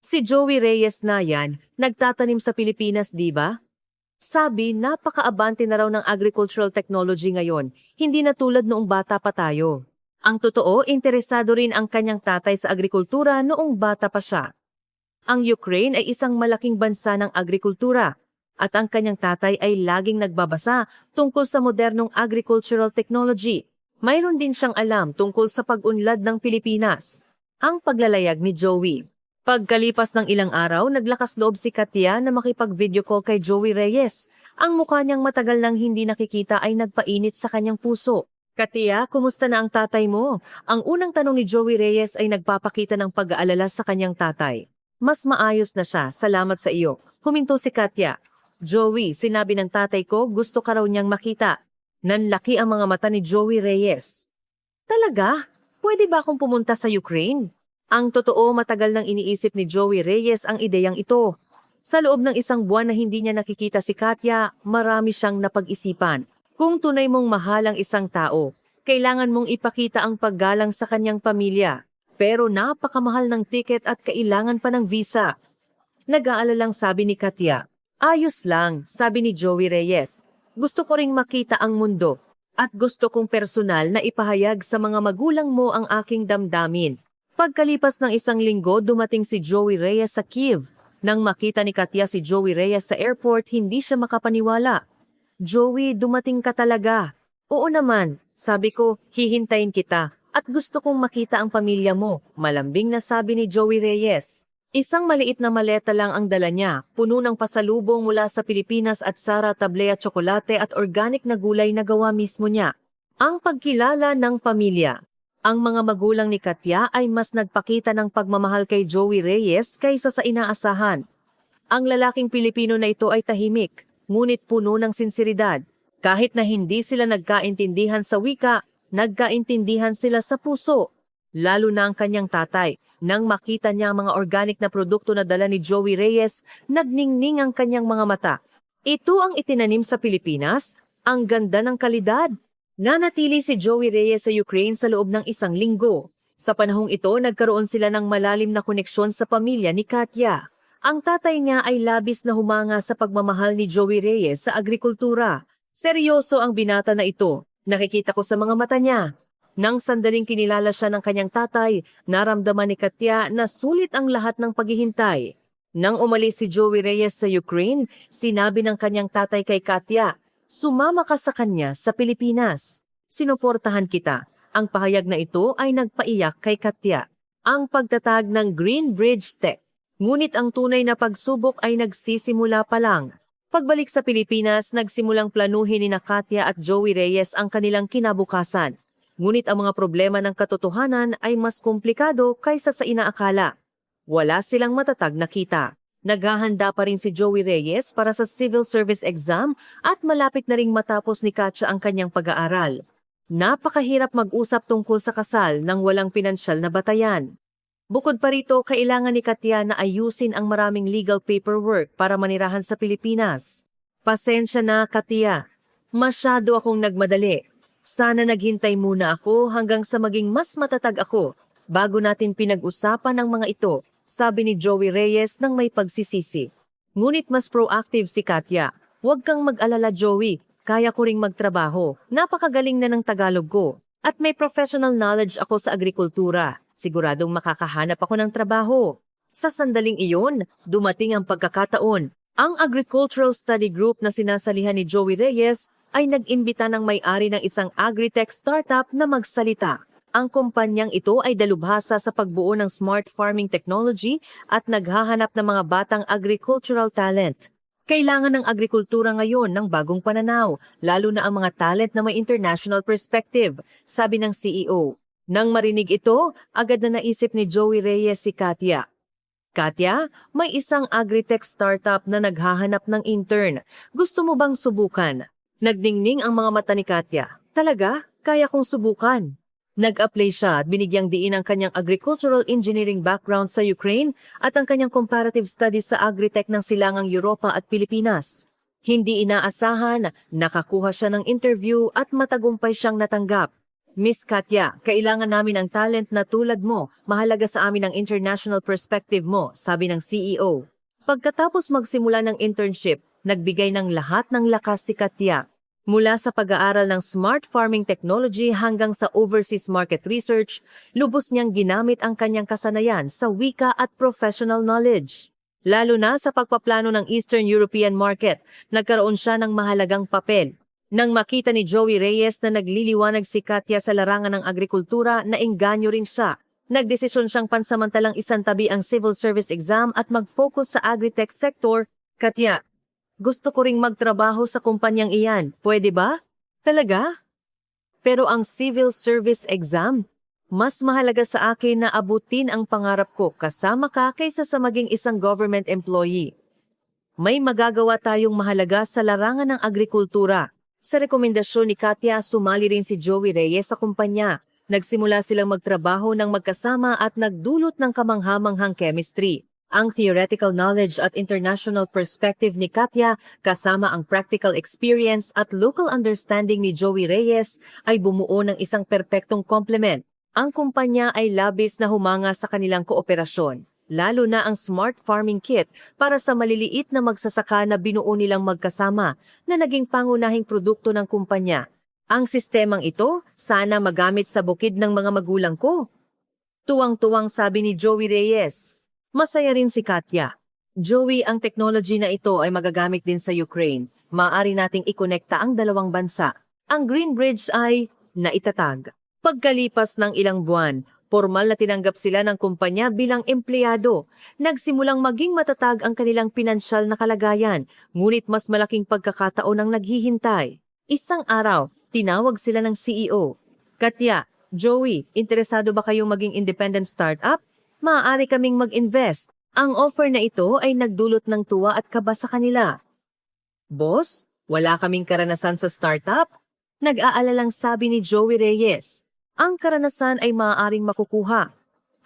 Si Joey Reyes na yan, nagtatanim sa Pilipinas, di ba? Sabi, napaka-abante na raw ng agricultural technology ngayon. Hindi na tulad noong bata pa tayo. Ang totoo, interesado rin ang kanyang tatay sa agrikultura noong bata pa siya. Ang Ukraine ay isang malaking bansa ng agrikultura at ang kanyang tatay ay laging nagbabasa tungkol sa modernong agricultural technology. Mayroon din siyang alam tungkol sa pag-unlad ng Pilipinas. Ang paglalayag ni Joey. Pagkalipas ng ilang araw, naglakas loob si Katya na makipag-video call kay Joey Reyes. Ang mukha niyang matagal nang hindi nakikita ay nagpainit sa kanyang puso. Katya, kumusta na ang tatay mo? Ang unang tanong ni Joey Reyes ay nagpapakita ng pag-aalala sa kanyang tatay. Mas maayos na siya, salamat sa iyo. Huminto si Katya. Joey, sinabi ng tatay ko, gusto ka raw niyang makita. Nanlaki ang mga mata ni Joey Reyes. Talaga? Pwede ba akong pumunta sa Ukraine? Ang totoo, matagal nang iniisip ni Joey Reyes ang ideyang ito. Sa loob ng isang buwan na hindi niya nakikita si Katya, marami siyang napag-isipan. Kung tunay mong mahal ang isang tao, kailangan mong ipakita ang paggalang sa kanyang pamilya. Pero napakamahal ng tiket at kailangan pa ng visa. Nag-aalalang sabi ni Katya. Ayos lang, sabi ni Joey Reyes. Gusto ko ring makita ang mundo. At gusto kong personal na ipahayag sa mga magulang mo ang aking damdamin. Pagkalipas ng isang linggo, dumating si Joey Reyes sa Kiev. Nang makita ni Katya si Joey Reyes sa airport, hindi siya makapaniwala. Joey, dumating ka talaga. Oo naman, sabi ko, hihintayin kita. At gusto kong makita ang pamilya mo, malambing na sabi ni Joey Reyes. Isang maliit na maleta lang ang dala niya, puno ng pasalubong mula sa Pilipinas at Sara tablea tsokolate at organic na gulay na gawa mismo niya. Ang pagkilala ng pamilya. Ang mga magulang ni Katya ay mas nagpakita ng pagmamahal kay Joey Reyes kaysa sa inaasahan. Ang lalaking Pilipino na ito ay tahimik, ngunit puno ng sinseridad. Kahit na hindi sila nagkaintindihan sa wika, nagkaintindihan sila sa puso. Lalo na ang kanyang tatay. Nang makita niya ang mga organic na produkto na dala ni Joey Reyes, nagningning ang kanyang mga mata. Ito ang itinanim sa Pilipinas? Ang ganda ng kalidad. Nanatili si Joey Reyes sa Ukraine sa loob ng isang linggo. Sa panahong ito, nagkaroon sila ng malalim na koneksyon sa pamilya ni Katya. Ang tatay niya ay labis na humanga sa pagmamahal ni Joey Reyes sa agrikultura. Seryoso ang binata na ito. Nakikita ko sa mga mata niya. Nang sandaling kinilala siya ng kanyang tatay, naramdaman ni Katya na sulit ang lahat ng paghihintay. Nang umalis si Joey Reyes sa Ukraine, sinabi ng kanyang tatay kay Katya, sumama ka sa kanya sa Pilipinas. Sinuportahan kita. Ang pahayag na ito ay nagpaiyak kay Katya. Ang pagtatag ng Green Bridge Tech. Ngunit ang tunay na pagsubok ay nagsisimula pa lang. Pagbalik sa Pilipinas, nagsimulang planuhin ni Katya at Joey Reyes ang kanilang kinabukasan. Ngunit ang mga problema ng katotohanan ay mas komplikado kaysa sa inaakala. Wala silang matatag na kita. Naghahanda pa rin si Joey Reyes para sa civil service exam at malapit na ring matapos ni Katya ang kanyang pag-aaral. Napakahirap mag-usap tungkol sa kasal nang walang pinansyal na batayan. Bukod pa rito, kailangan ni Katya na ayusin ang maraming legal paperwork para manirahan sa Pilipinas. Pasensya na, Katya. Masyado akong nagmadali. Sana naghintay muna ako hanggang sa maging mas matatag ako bago natin pinag-usapan ang mga ito, sabi ni Joey Reyes nang may pagsisisi. Ngunit mas proactive si Katya. Huwag kang mag-alala, Joey. kaya ko ring magtrabaho. Napakagaling na ng Tagalog ko. At may professional knowledge ako sa agrikultura. Siguradong makakahanap ako ng trabaho. Sa sandaling iyon, dumating ang pagkakataon. Ang Agricultural Study Group na sinasalihan ni Joey Reyes ay nag-imbita ng may-ari ng isang agritech startup na magsalita. Ang kumpanyang ito ay dalubhasa sa pagbuo ng smart farming technology at naghahanap ng mga batang agricultural talent. Kailangan ng agrikultura ngayon ng bagong pananaw, lalo na ang mga talent na may international perspective, sabi ng CEO. Nang marinig ito, agad na naisip ni Joey Reyes si Katya. Katya, may isang agritech startup na naghahanap ng intern. Gusto mo bang subukan? Nagdingning ang mga mata ni Katya. Talaga? Kaya kong subukan. Nag-apply siya at binigyang diin ang kanyang agricultural engineering background sa Ukraine at ang kanyang comparative studies sa agritech ng silangang Europa at Pilipinas. Hindi inaasahan, nakakuha siya ng interview at matagumpay siyang natanggap. Miss Katya, kailangan namin ang talent na tulad mo. Mahalaga sa amin ang international perspective mo, sabi ng CEO. Pagkatapos magsimula ng internship, nagbigay ng lahat ng lakas si Katya. Mula sa pag-aaral ng smart farming technology hanggang sa overseas market research, lubos niyang ginamit ang kanyang kasanayan sa wika at professional knowledge. Lalo na sa pagpaplano ng Eastern European market, nagkaroon siya ng mahalagang papel. Nang makita ni Joey Reyes na nagliliwanag si Katya sa larangan ng agrikultura, naengganyo rin siya. Nagdesisyon siyang pansamantalang isantabi ang civil service exam at mag-focus sa agritech sector. Katya, gusto ko ring magtrabaho sa kumpanyang iyan. Pwede ba? Talaga? Pero ang civil service exam, mas mahalaga sa akin na abutin ang pangarap ko kasama ka kaysa sa maging isang government employee. May magagawa tayong mahalaga sa larangan ng agrikultura. Sa rekomendasyon ni Katya, sumali rin si Joey Reyes sa kumpanya. Nagsimula silang magtrabaho ng magkasama at nagdulot ng kamanghamanghang chemistry. Ang theoretical knowledge at international perspective ni Katya kasama ang practical experience at local understanding ni Joey Reyes ay bumuo ng isang perpektong complement. Ang kumpanya ay labis na humanga sa kanilang kooperasyon, lalo na ang smart farming kit para sa maliliit na magsasaka na binuo nilang magkasama na naging pangunahing produkto ng kumpanya. Ang sistemang ito sana magamit sa bukid ng mga magulang ko. Tuwang-tuwang sabi ni Joey Reyes. Masaya rin si Katya. Joey, ang technology na ito ay magagamit din sa Ukraine. Maaari nating ikonekta ang dalawang bansa. Ang Green Bridge ay naitatag. Pagkalipas ng ilang buwan, formal na tinanggap sila ng kumpanya bilang empleyado. Nagsimulang maging matatag ang kanilang pinansyal na kalagayan, ngunit mas malaking pagkakataon ang naghihintay. Isang araw, tinawag sila ng CEO. Katya, Joey, interesado ba kayong maging independent startup? Maaari kaming mag-invest. Ang offer na ito ay nagdulot ng tuwa at kaba sa kanila. Boss, wala kaming karanasan sa startup? Nag-aalalang sabi ni Joey Reyes. Ang karanasan ay maaaring makukuha.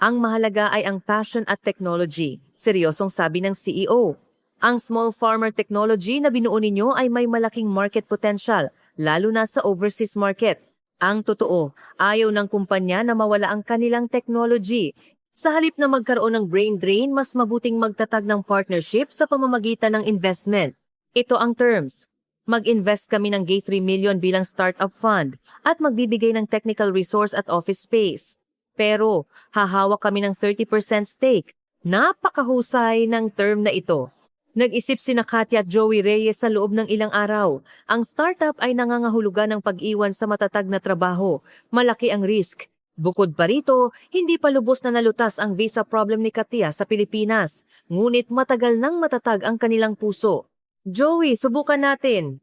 Ang mahalaga ay ang passion at technology, seryosong sabi ng CEO. Ang small farmer technology na binuo ninyo ay may malaking market potential, lalo na sa overseas market. Ang totoo, ayaw ng kumpanya na mawala ang kanilang technology. Sa halip na magkaroon ng brain drain, mas mabuting magtatag ng partnership sa pamamagitan ng investment. Ito ang terms. Mag-invest kami ng $3 million bilang startup fund at magbibigay ng technical resource at office space. Pero hahawak kami ng 30% stake. Napakahusay ng term na ito. Nag-isip sina Katya at Joey Reyes sa loob ng ilang araw. Ang startup ay nangangahulugan ng pag-iwan sa matatag na trabaho. Malaki ang risk. Bukod pa rito, hindi pa lubos na nalutas ang visa problem ni Katya sa Pilipinas, ngunit matagal nang matatag ang kanilang puso. Joey, subukan natin.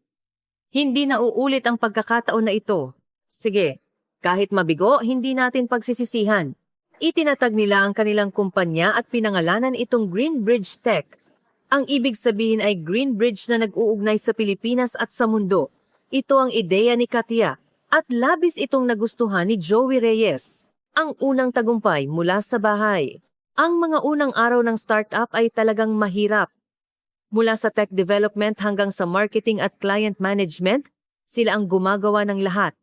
Hindi na uulit ang pagkakataon na ito. Sige, kahit mabigo, hindi natin pagsisisihan. Itinatag nila ang kanilang kumpanya at pinangalanan itong Green Bridge Tech. Ang ibig sabihin ay Green Bridge na nag-uugnay sa Pilipinas at sa mundo. Ito ang ideya ni Katya. At labis itong nagustuhan ni Joey Reyes. Ang unang tagumpay mula sa bahay. Ang mga unang araw ng startup ay talagang mahirap. Mula sa tech development hanggang sa marketing at client management, sila ang gumagawa ng lahat.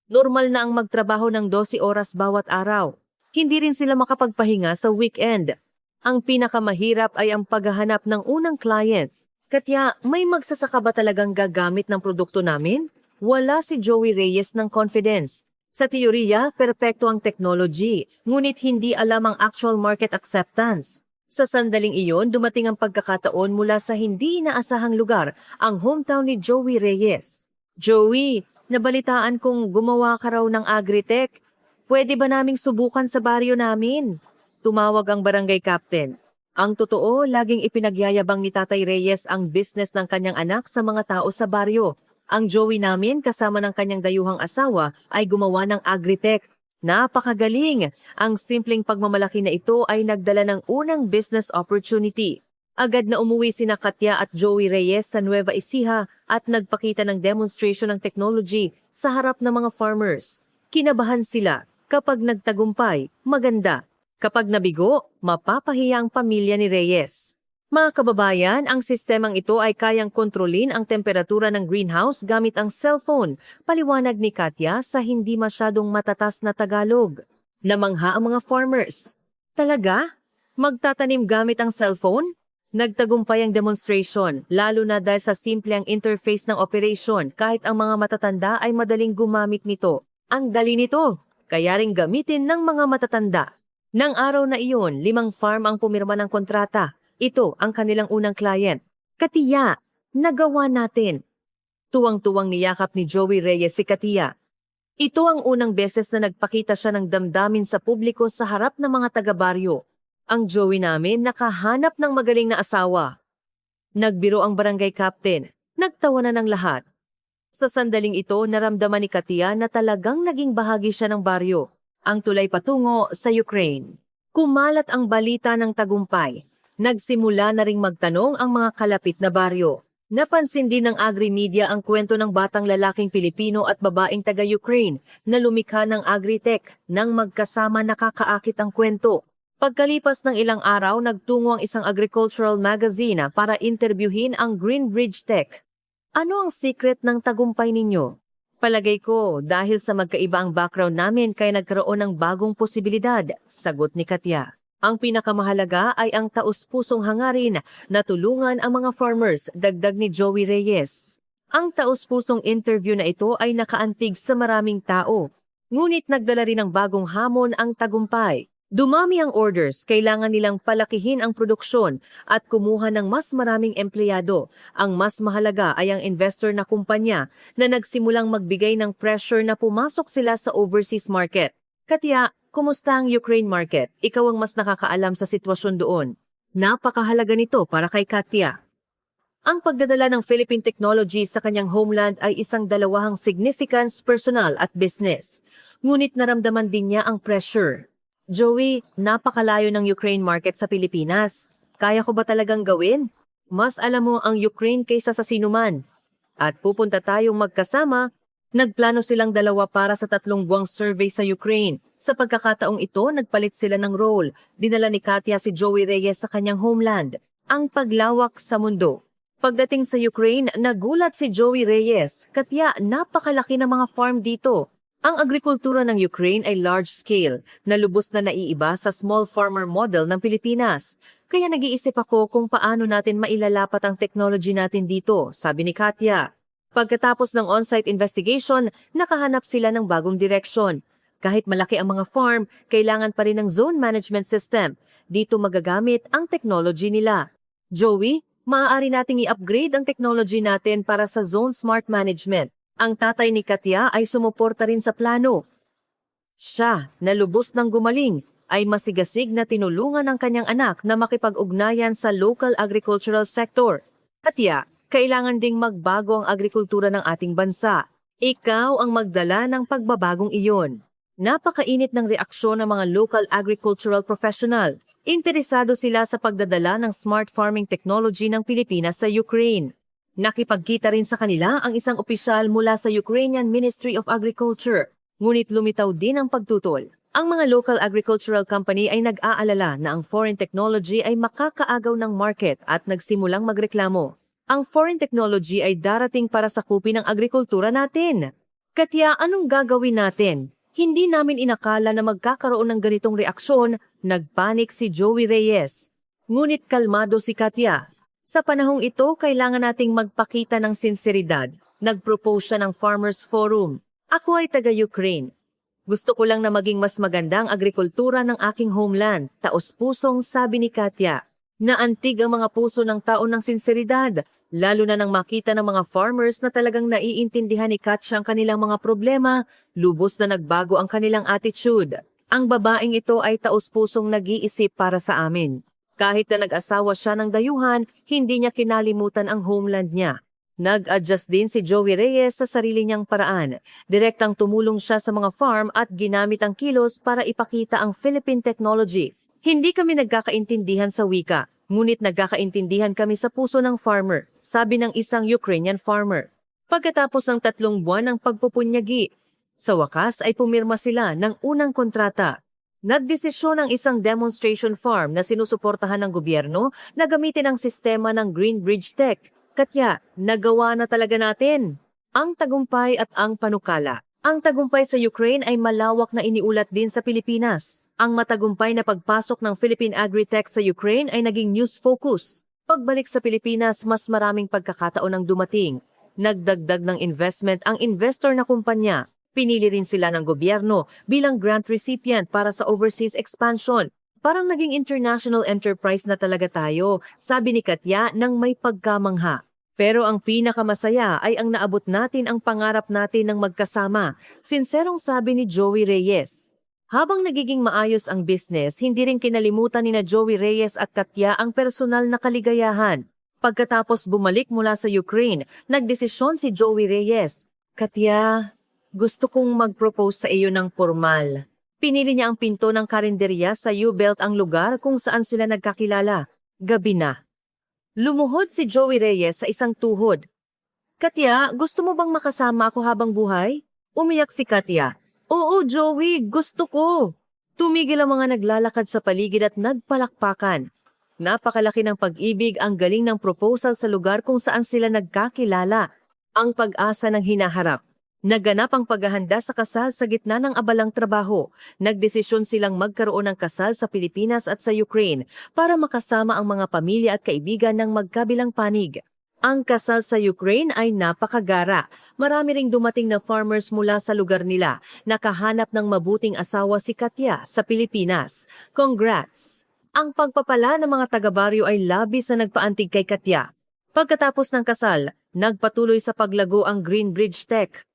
Normal na ang magtrabaho ng 12 oras bawat araw. Hindi rin sila makapagpahinga sa weekend. Ang pinakamahirap ay ang paghahanap ng unang client. Katya, may magsasaka ba talagang gagamit ng produkto namin? Wala si Joey Reyes ng confidence. Sa teorya, perpekto ang technology, ngunit hindi alam ang actual market acceptance. Sa sandaling iyon, dumating ang pagkakataon mula sa hindi inaasahang lugar, ang hometown ni Joey Reyes. Joey, nabalitaan kong gumawa ka raw ng agritech. Pwede ba naming subukan sa baryo namin? Tumawag ang barangay captain. Ang totoo, laging ipinagyayabang ni Tatay Reyes ang business ng kanyang anak sa mga tao sa baryo. Ang Joey namin kasama ng kanyang dayuhang asawa ay gumawa ng agritech. Napakagaling! Ang simpleng pagmamalaki na ito ay nagdala ng unang business opportunity. Agad na umuwi sina Katya at Joey Reyes sa Nueva Ecija at nagpakita ng demonstration ng technology sa harap ng mga farmers. Kinabahan sila. Kapag nagtagumpay, maganda. Kapag nabigo, mapapahiya ang pamilya ni Reyes. Mga kababayan, ang sistemang ito ay kayang kontrolin ang temperatura ng greenhouse gamit ang cellphone, paliwanag ni Katya sa hindi masyadong matatas na Tagalog. Namangha ang mga farmers. Talaga? Magtatanim gamit ang cellphone? Nagtagumpay ang demonstration, lalo na dahil sa simple ang interface ng operation kahit ang mga matatanda ay madaling gumamit nito. Ang dali nito, kaya ring gamitin ng mga matatanda. Nang araw na iyon, 5 farm ang pumirma ng kontrata. Ito ang kanilang unang client. Katya, nagawa natin. Tuwang-tuwang niyakap ni Joey Reyes si Katya. Ito ang unang beses na nagpakita siya ng damdamin sa publiko sa harap ng mga taga-baryo. Ang Joey namin nakahanap ng magaling na asawa. Nagbiro ang barangay captain. Nagtawa na ng lahat. Sa sandaling ito, naramdaman ni Katya na talagang naging bahagi siya ng baryo. Ang tulay patungo sa Ukraine. Kumalat ang balita ng tagumpay. Nagsimula na ring magtanong ang mga kalapit na baryo. Napansin din ng agri-media ang kwento ng batang lalaking Pilipino at babaeng taga-Ukraine na lumikha ng agritech nang magkasama nakakaakit ang kwento. Pagkalipas ng ilang araw, nagtungo ang isang agricultural magazine para interbyuhin ang Green Bridge Tech. Ano ang secret ng tagumpay ninyo? Palagay ko, dahil sa magkaiba ang background namin kaya nagkaroon ng bagong posibilidad, sagot ni Katya. Ang pinakamahalaga ay ang taus-pusong hangarin na tulungan ang mga farmers, dagdag ni Joey Reyes. Ang taus-pusong interview na ito ay nakaantig sa maraming tao. Ngunit nagdala rin ng bagong hamon ang tagumpay. Dumami ang orders, kailangan nilang palakihin ang produksyon at kumuha ng mas maraming empleyado. Ang mas mahalaga ay ang investor na kumpanya na nagsimulang magbigay ng pressure na pumasok sila sa overseas market. Katya, kumusta ang Ukraine market? Ikaw ang mas nakakaalam sa sitwasyon doon. Napakahalaga nito para kay Katya. Ang pagdadala ng Philippine technology sa kanyang homeland ay isang dalawahang significance personal at business. Ngunit naramdaman din niya ang pressure. Joey, napakalayo ng Ukraine market sa Pilipinas. Kaya ko ba talagang gawin? Mas alam mo ang Ukraine kaysa sa sinuman. At pupunta tayong magkasama. Nagplano silang dalawa para sa 3 buwang survey sa Ukraine. Sa pagkakataong ito, nagpalit sila ng role. Dinala ni Katya si Joey Reyes sa kanyang homeland. Ang paglawak sa mundo. Pagdating sa Ukraine, nagulat si Joey Reyes. Katya, napakalaki ng mga farm dito. Ang agrikultura ng Ukraine ay large-scale, na lubos na naiiba sa small farmer model ng Pilipinas. Kaya nag-iisip ako kung paano natin mailalapat ang technology natin dito, sabi ni Katya. Pagkatapos ng on-site investigation, nakahanap sila ng bagong direksyon. Kahit malaki ang mga farm, kailangan pa rin ng zone management system. Dito magagamit ang technology nila. Joey, maaari nating i-upgrade ang technology natin para sa zone smart management. Ang tatay ni Katya ay sumuporta rin sa plano. Siya, na lubos ng gumaling, ay masigasig na tinulungan ng kanyang anak na makipag-ugnayan sa local agricultural sector. Katya, kailangan ding magbago ang agrikultura ng ating bansa. Ikaw ang magdala ng pagbabagong iyon. Napakainit ng reaksyon ng mga local agricultural professional. Interesado sila sa pagdadala ng smart farming technology ng Pilipinas sa Ukraine. Nakipagkita rin sa kanila ang isang opisyal mula sa Ukrainian Ministry of Agriculture, ngunit lumitaw din ang pagtutol. Ang mga local agricultural company ay nag-aalala na ang foreign technology ay makakaagaw ng market at nagsimulang magreklamo. Ang foreign technology ay darating para sakupin ang agrikultura natin. Katya, anong gagawin natin? Hindi namin inakala na magkakaroon ng ganitong reaksyon, nagpanik si Joey Reyes. Ngunit kalmado si Katya. Sa panahong ito, kailangan nating magpakita ng sinseridad. Nag-propose siya ng Farmers Forum. Ako ay taga-Ukraine. Gusto ko lang na maging mas magandang agrikultura ng aking homeland, taos-pusong sabi ni Katya. Naantig ang mga puso ng tao ng sinseridad, lalo na nang makita ng mga farmers na talagang naiintindihan ni Katya ang kanilang mga problema, lubos na nagbago ang kanilang attitude. Ang babaeng ito ay taos-pusong nag-iisip para sa amin. Kahit na nag-asawa siya ng dayuhan, hindi niya kinalimutan ang homeland niya. Nag-adjust din si Joey Reyes sa sarili niyang paraan. Direktang tumulong siya sa mga farm at ginamit ang kilos para ipakita ang Philippine technology. Hindi kami nagkakaintindihan sa wika, ngunit nagkakaintindihan kami sa puso ng farmer, sabi ng isang Ukrainian farmer. Pagkatapos ng 3 buwan ng pagpupunyagi, sa wakas ay pumirma sila ng unang kontrata. Nagdesisyon ang isang demonstration farm na sinusuportahan ng gobyerno na gamitin ang sistema ng Green Bridge Tech. Katya, nagawa na talaga natin. Ang tagumpay at ang panukala. Ang tagumpay sa Ukraine ay malawak na iniulat din sa Pilipinas. Ang matagumpay na pagpasok ng Philippine Agritech sa Ukraine ay naging news focus. Pagbalik sa Pilipinas, mas maraming pagkakataon ang dumating. Nagdagdag ng investment ang investor na kumpanya. Pinili rin sila ng gobyerno bilang grant recipient para sa overseas expansion. Parang naging international enterprise na talaga tayo, sabi ni Katya nang may pagkamangha. Pero ang pinakamasaya ay ang naabot natin ang pangarap natin ng magkasama, sinserong sabi ni Joey Reyes. Habang nagiging maayos ang business, hindi rin kinalimutan ni na Joey Reyes at Katya ang personal na kaligayahan. Pagkatapos bumalik mula sa Ukraine, nagdesisyon si Joey Reyes. Katya, gusto kong mag-propose sa iyo ng formal. Pinili niya ang pinto ng karinderya sa U-Belt ang lugar kung saan sila nagkakilala. Gabi na. Lumuhod si Joey Reyes sa isang tuhod. Katya, gusto mo bang makasama ako habang buhay? Umiyak si Katya. Oo, Joey, gusto ko. Tumigil ang mga naglalakad sa paligid at nagpalakpakan. Napakalaki ng pag-ibig ang galing ng proposal sa lugar kung saan sila nagkakilala. Ang pag-asa ng hinaharap. Naganap ang paghahanda sa kasal sa gitna ng abalang trabaho. Nagdesisyon silang magkaroon ng kasal sa Pilipinas at sa Ukraine para makasama ang mga pamilya at kaibigan ng magkabilang panig. Ang kasal sa Ukraine ay napakagara. Marami ring dumating na farmers mula sa lugar nila. Nakahanap ng mabuting asawa si Katya sa Pilipinas. Congrats! Ang pagpapala ng mga taga-baryo ay labis na nagpaantig kay Katya. Pagkatapos ng kasal, nagpatuloy sa paglago ang Green Bridge Tech.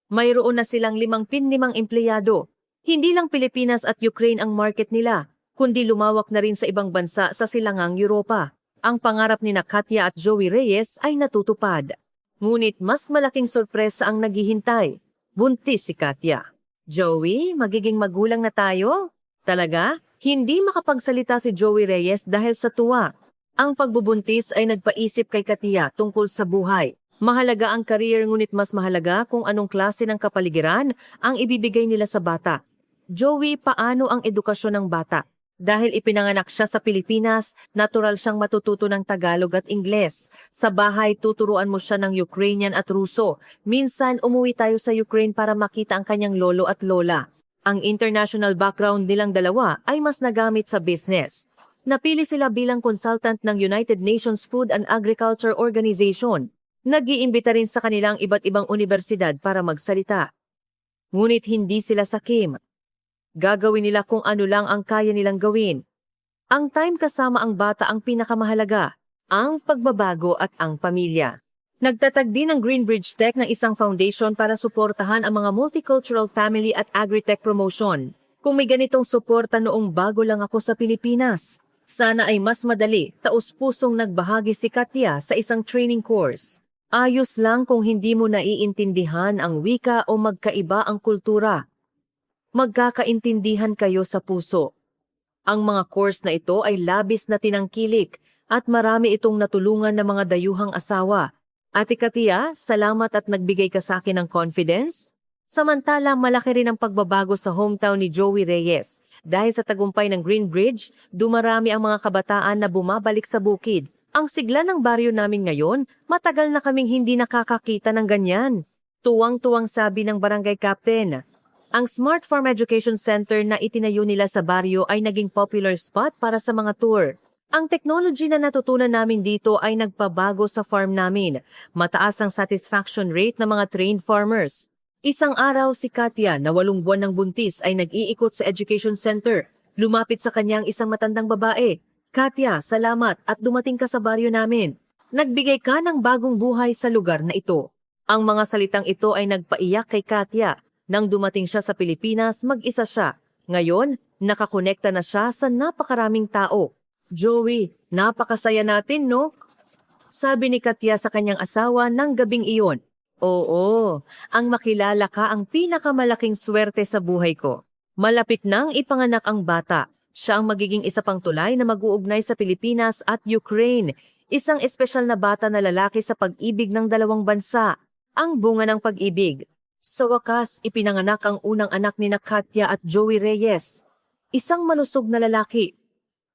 Mayroon na silang 55 empleyado. Hindi lang Pilipinas at Ukraine ang market nila, kundi lumawak na rin sa ibang bansa sa silangang Europa. Ang pangarap ni Katya at Joey Reyes ay natutupad. Ngunit mas malaking sorpresa ang naghihintay. Buntis si Katya. Joey, magiging magulang na tayo? Talaga? Hindi makapagsalita si Joey Reyes dahil sa tuwa. Ang pagbubuntis ay nagpaisip kay Katya tungkol sa buhay. Mahalaga ang career ngunit mas mahalaga kung anong klase ng kapaligiran ang ibibigay nila sa bata. Joey, paano ang edukasyon ng bata? Dahil ipinanganak siya sa Pilipinas, natural siyang matututo ng Tagalog at Ingles. Sa bahay, tuturuan mo siya ng Ukrainian at Ruso. Minsan, umuwi tayo sa Ukraine para makita ang kanyang lolo at lola. Ang international background nilang dalawa ay mas nagamit sa business. Napili sila bilang consultant ng United Nations Food and Agriculture Organization. Nag-iimbita rin sa kanilang iba't ibang universidad para magsalita. Ngunit hindi sila sakim. Gagawin nila kung ano lang ang kaya nilang gawin. Ang time kasama ang bata ang pinakamahalaga, ang pagbabago at ang pamilya. Nagtatag din ang Green Bridge Tech ng isang foundation para suportahan ang mga multicultural family at agritech promotion. Kung may ganitong suporta noong bago lang ako sa Pilipinas, sana ay mas madali, taos-pusong nagbahagi si Katya sa isang training course. Ayos lang kung hindi mo naiintindihan ang wika o magkaiba ang kultura. Magkakaintindihan kayo sa puso. Ang mga course na ito ay labis na tinangkilik at marami itong natulungan ng mga dayuhang asawa. Ate Katya, salamat at nagbigay ka sa akin ng confidence. Samantala, malaki rin ang pagbabago sa hometown ni Joey Reyes. Dahil sa tagumpay ng Green Bridge, dumarami ang mga kabataan na bumabalik sa bukid. Ang sigla ng baryo namin ngayon, matagal na kaming hindi nakakakita ng ganyan. Tuwang-tuwang sabi ng barangay captain. Ang Smart Farm Education Center na itinayo nila sa baryo ay naging popular spot para sa mga tour. Ang technology na natutunan namin dito ay nagpabago sa farm namin. Mataas ang satisfaction rate ng mga trained farmers. Isang araw si Katya na 8 buwan ng buntis ay nag-iikot sa education center. Lumapit sa kanyang isang matandang babae. Katya, salamat at dumating ka sa baryo namin. Nagbigay ka ng bagong buhay sa lugar na ito. Ang mga salitang ito ay nagpaiyak kay Katya. Nang dumating siya sa Pilipinas, mag-isa siya. Ngayon, nakakonekta na siya sa napakaraming tao. Joey, napakasaya natin, no? Sabi ni Katya sa kanyang asawa ng gabing iyon. Oo, ang makilala ka ang pinakamalaking swerte sa buhay ko. Malapit nang ipanganak ang bata. Siya ang magiging isa pang tulay na mag-uugnay sa Pilipinas at Ukraine. Isang espesyal na bata na lalaki sa pag-ibig ng dalawang bansa. Ang bunga ng pag-ibig. Sa wakas, ipinanganak ang unang anak ni Katya at Joey Reyes. Isang malusog na lalaki.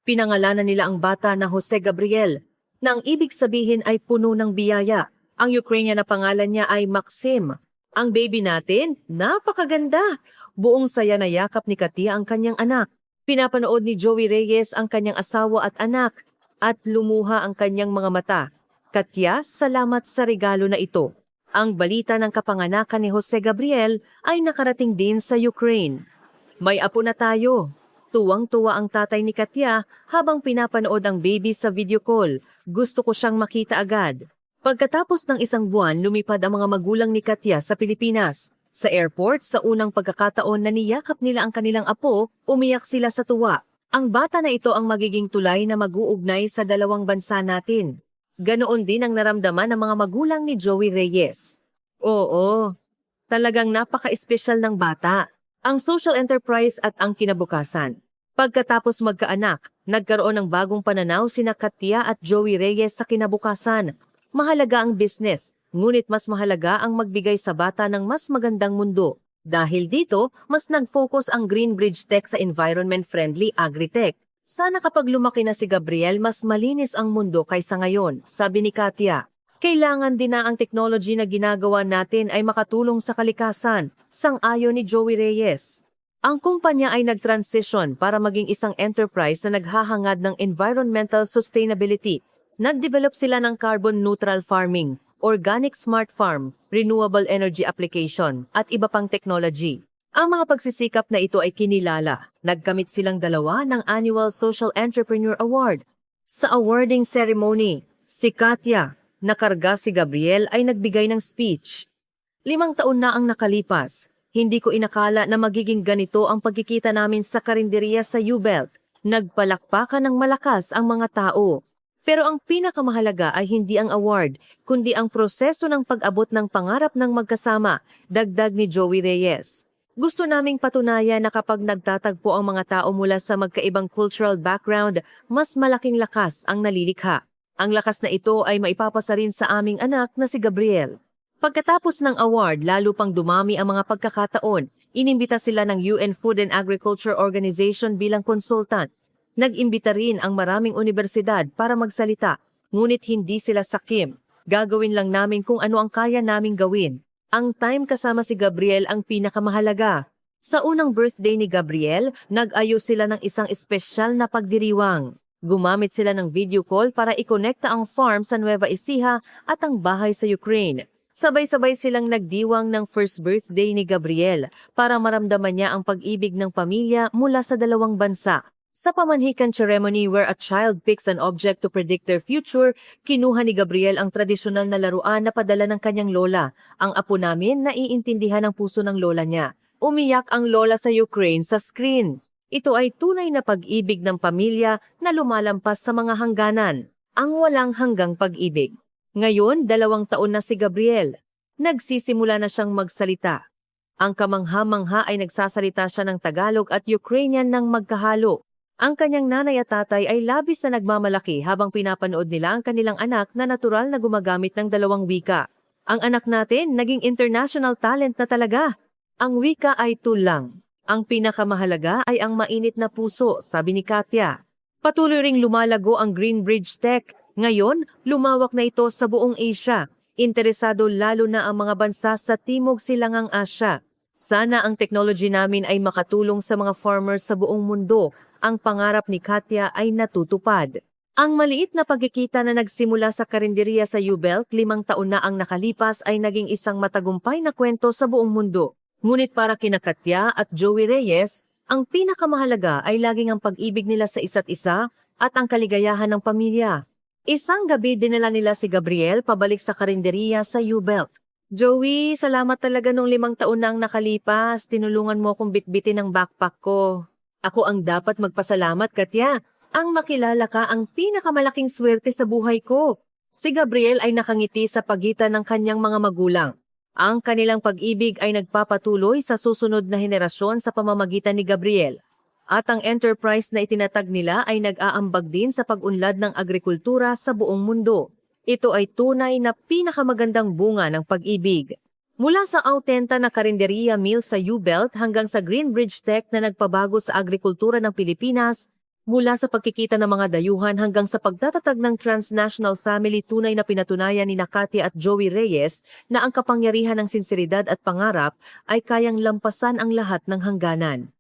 Pinangalanan nila ang bata na Jose Gabriel, na ang ibig sabihin ay puno ng biyaya. Ang Ukrainian na pangalan niya ay Maxim. Ang baby natin, napakaganda. Buong saya na yakap ni Katya ang kanyang anak. Pinapanood ni Joey Reyes ang kanyang asawa at anak, at lumuha ang kanyang mga mata. Katya, salamat sa regalo na ito. Ang balita ng kapanganakan ni Jose Gabriel ay nakarating din sa Ukraine. May apo na tayo. Tuwang-tuwa ang tatay ni Katya habang pinapanood ang baby sa video call. Gusto ko siyang makita agad. Pagkatapos ng 1 buwan, lumipad ang mga magulang ni Katya sa Pilipinas. Sa airport, sa unang pagkakataon na niyakap nila ang kanilang apo, umiyak sila sa tuwa. Ang bata na ito ang magiging tulay na mag-uugnay sa dalawang bansa natin. Ganoon din ang naramdaman ng mga magulang ni Joey Reyes. Oo, talagang napaka-espesyal ng bata. Ang social enterprise at ang kinabukasan. Pagkatapos magkaanak, nagkaroon ng bagong pananaw sina Katya at Joey Reyes sa kinabukasan. Mahalaga ang business, ngunit mas mahalaga ang magbigay sa bata ng mas magandang mundo. Dahil dito, mas nag-focus ang Greenbridge Tech sa environment-friendly agri-tech. Sana kapag lumaki na si Gabriel, mas malinis ang mundo kaysa ngayon, sabi ni Katya. Kailangan din na ang technology na ginagawa natin ay makatulong sa kalikasan, sang-ayon ni Joey Reyes. Ang kumpanya ay nag-transition para maging isang enterprise na naghahangad ng environmental sustainability. Nag-develop sila ng carbon-neutral farming, organic smart farm, renewable energy application, at iba pang technology. Ang mga pagsisikap na ito ay kinilala. Nagkamit silang 2 ng Annual Social Entrepreneur Award. Sa awarding ceremony, si Katya, nakarga si Gabriel ay nagbigay ng speech. 5 taon na ang nakalipas. Hindi ko inakala na magiging ganito ang pagkikita namin sa karinderya sa U-Belt. Nagpalakpakan ng malakas ang mga tao. Pero ang pinakamahalaga ay hindi ang award, kundi ang proseso ng pag-abot ng pangarap ng magkasama, dagdag ni Joey Reyes. Gusto naming patunayan na kapag nagtatagpo ang mga tao mula sa magkaibang cultural background, mas malaking lakas ang nalilikha. Ang lakas na ito ay maipapasa rin sa aming anak na si Gabriel. Pagkatapos ng award, lalo pang dumami ang mga pagkakataon. Inimbita sila ng UN Food and Agriculture Organization bilang consultant. Nag-imbita rin ang maraming universidad para magsalita, ngunit hindi sila sakim. Gagawin lang namin kung ano ang kaya naming gawin. Ang time kasama si Gabriel ang pinakamahalaga. Sa unang birthday ni Gabriel, nag-ayos sila ng isang espesyal na pagdiriwang. Gumamit sila ng video call para ikonekta ang farm sa Nueva Ecija at ang bahay sa Ukraine. Sabay-sabay silang nagdiwang ng first birthday ni Gabriel para maramdaman niya ang pag-ibig ng pamilya mula sa dalawang bansa. Sa pamanhikan ceremony where a child picks an object to predict their future, kinuha ni Gabriel ang tradisyonal na laruan na padala ng kanyang lola. Ang apo namin naiintindihan ang puso ng lola niya. Umiyak ang lola sa Ukraine sa screen. Ito ay tunay na pag-ibig ng pamilya na lumalampas sa mga hangganan. Ang walang hanggang pag-ibig. Ngayon, 2 taon na si Gabriel. Nagsisimula na siyang magsalita. Ang kamangha-mangha ay nagsasalita siya ng Tagalog at Ukrainian ng magkahalo. Ang kanyang nanay at tatay ay labis na nagmamalaki habang pinapanood nila ang kanilang anak na natural na gumagamit ng 2 wika. Ang anak natin naging international talent na talaga. Ang wika ay tool lang. Ang pinakamahalaga ay ang mainit na puso, sabi ni Katya. Patuloy ring lumalago ang Greenbridge Tech. Ngayon, lumawak na ito sa buong Asia. Interesado lalo na ang mga bansa sa Timog Silangang Asya. Sana ang technology namin ay makatulong sa mga farmers sa buong mundo. Ang pangarap ni Katya ay natutupad. Ang maliit na pagkikita na nagsimula sa karinderya sa U-Belt 5 taon na ang nakalipas ay naging isang matagumpay na kwento sa buong mundo. Ngunit para kina Katya at Joey Reyes, ang pinakamahalaga ay laging ang pag-ibig nila sa isa't isa at ang kaligayahan ng pamilya. Isang gabi dinala nila si Gabriel pabalik sa karinderya sa U-Belt. Joey, salamat talaga nung 5 taon na ang nakalipas. Tinulungan mo akong bitbitin ang backpack ko. Ako ang dapat magpasalamat, Katya. Ang makilala ka ang pinakamalaking swerte sa buhay ko. Si Gabriel ay nakangiti sa pagitan ng kanyang mga magulang. Ang kanilang pag-ibig ay nagpapatuloy sa susunod na henerasyon sa pamamagitan ni Gabriel. At ang enterprise na itinatag nila ay nag-aambag din sa pag-unlad ng agrikultura sa buong mundo. Ito ay tunay na pinakamagandang bunga ng pag-ibig. Mula sa autenta na karinderya mill sa U-Belt hanggang sa Greenbridge Tech na nagpabago sa agrikultura ng Pilipinas, mula sa pagkikita ng mga dayuhan hanggang sa pagtatatag ng transnational family, tunay na pinatunayan ni Katya at Joey Reyes na ang kapangyarihan ng sinseridad at pangarap ay kayang lampasan ang lahat ng hangganan.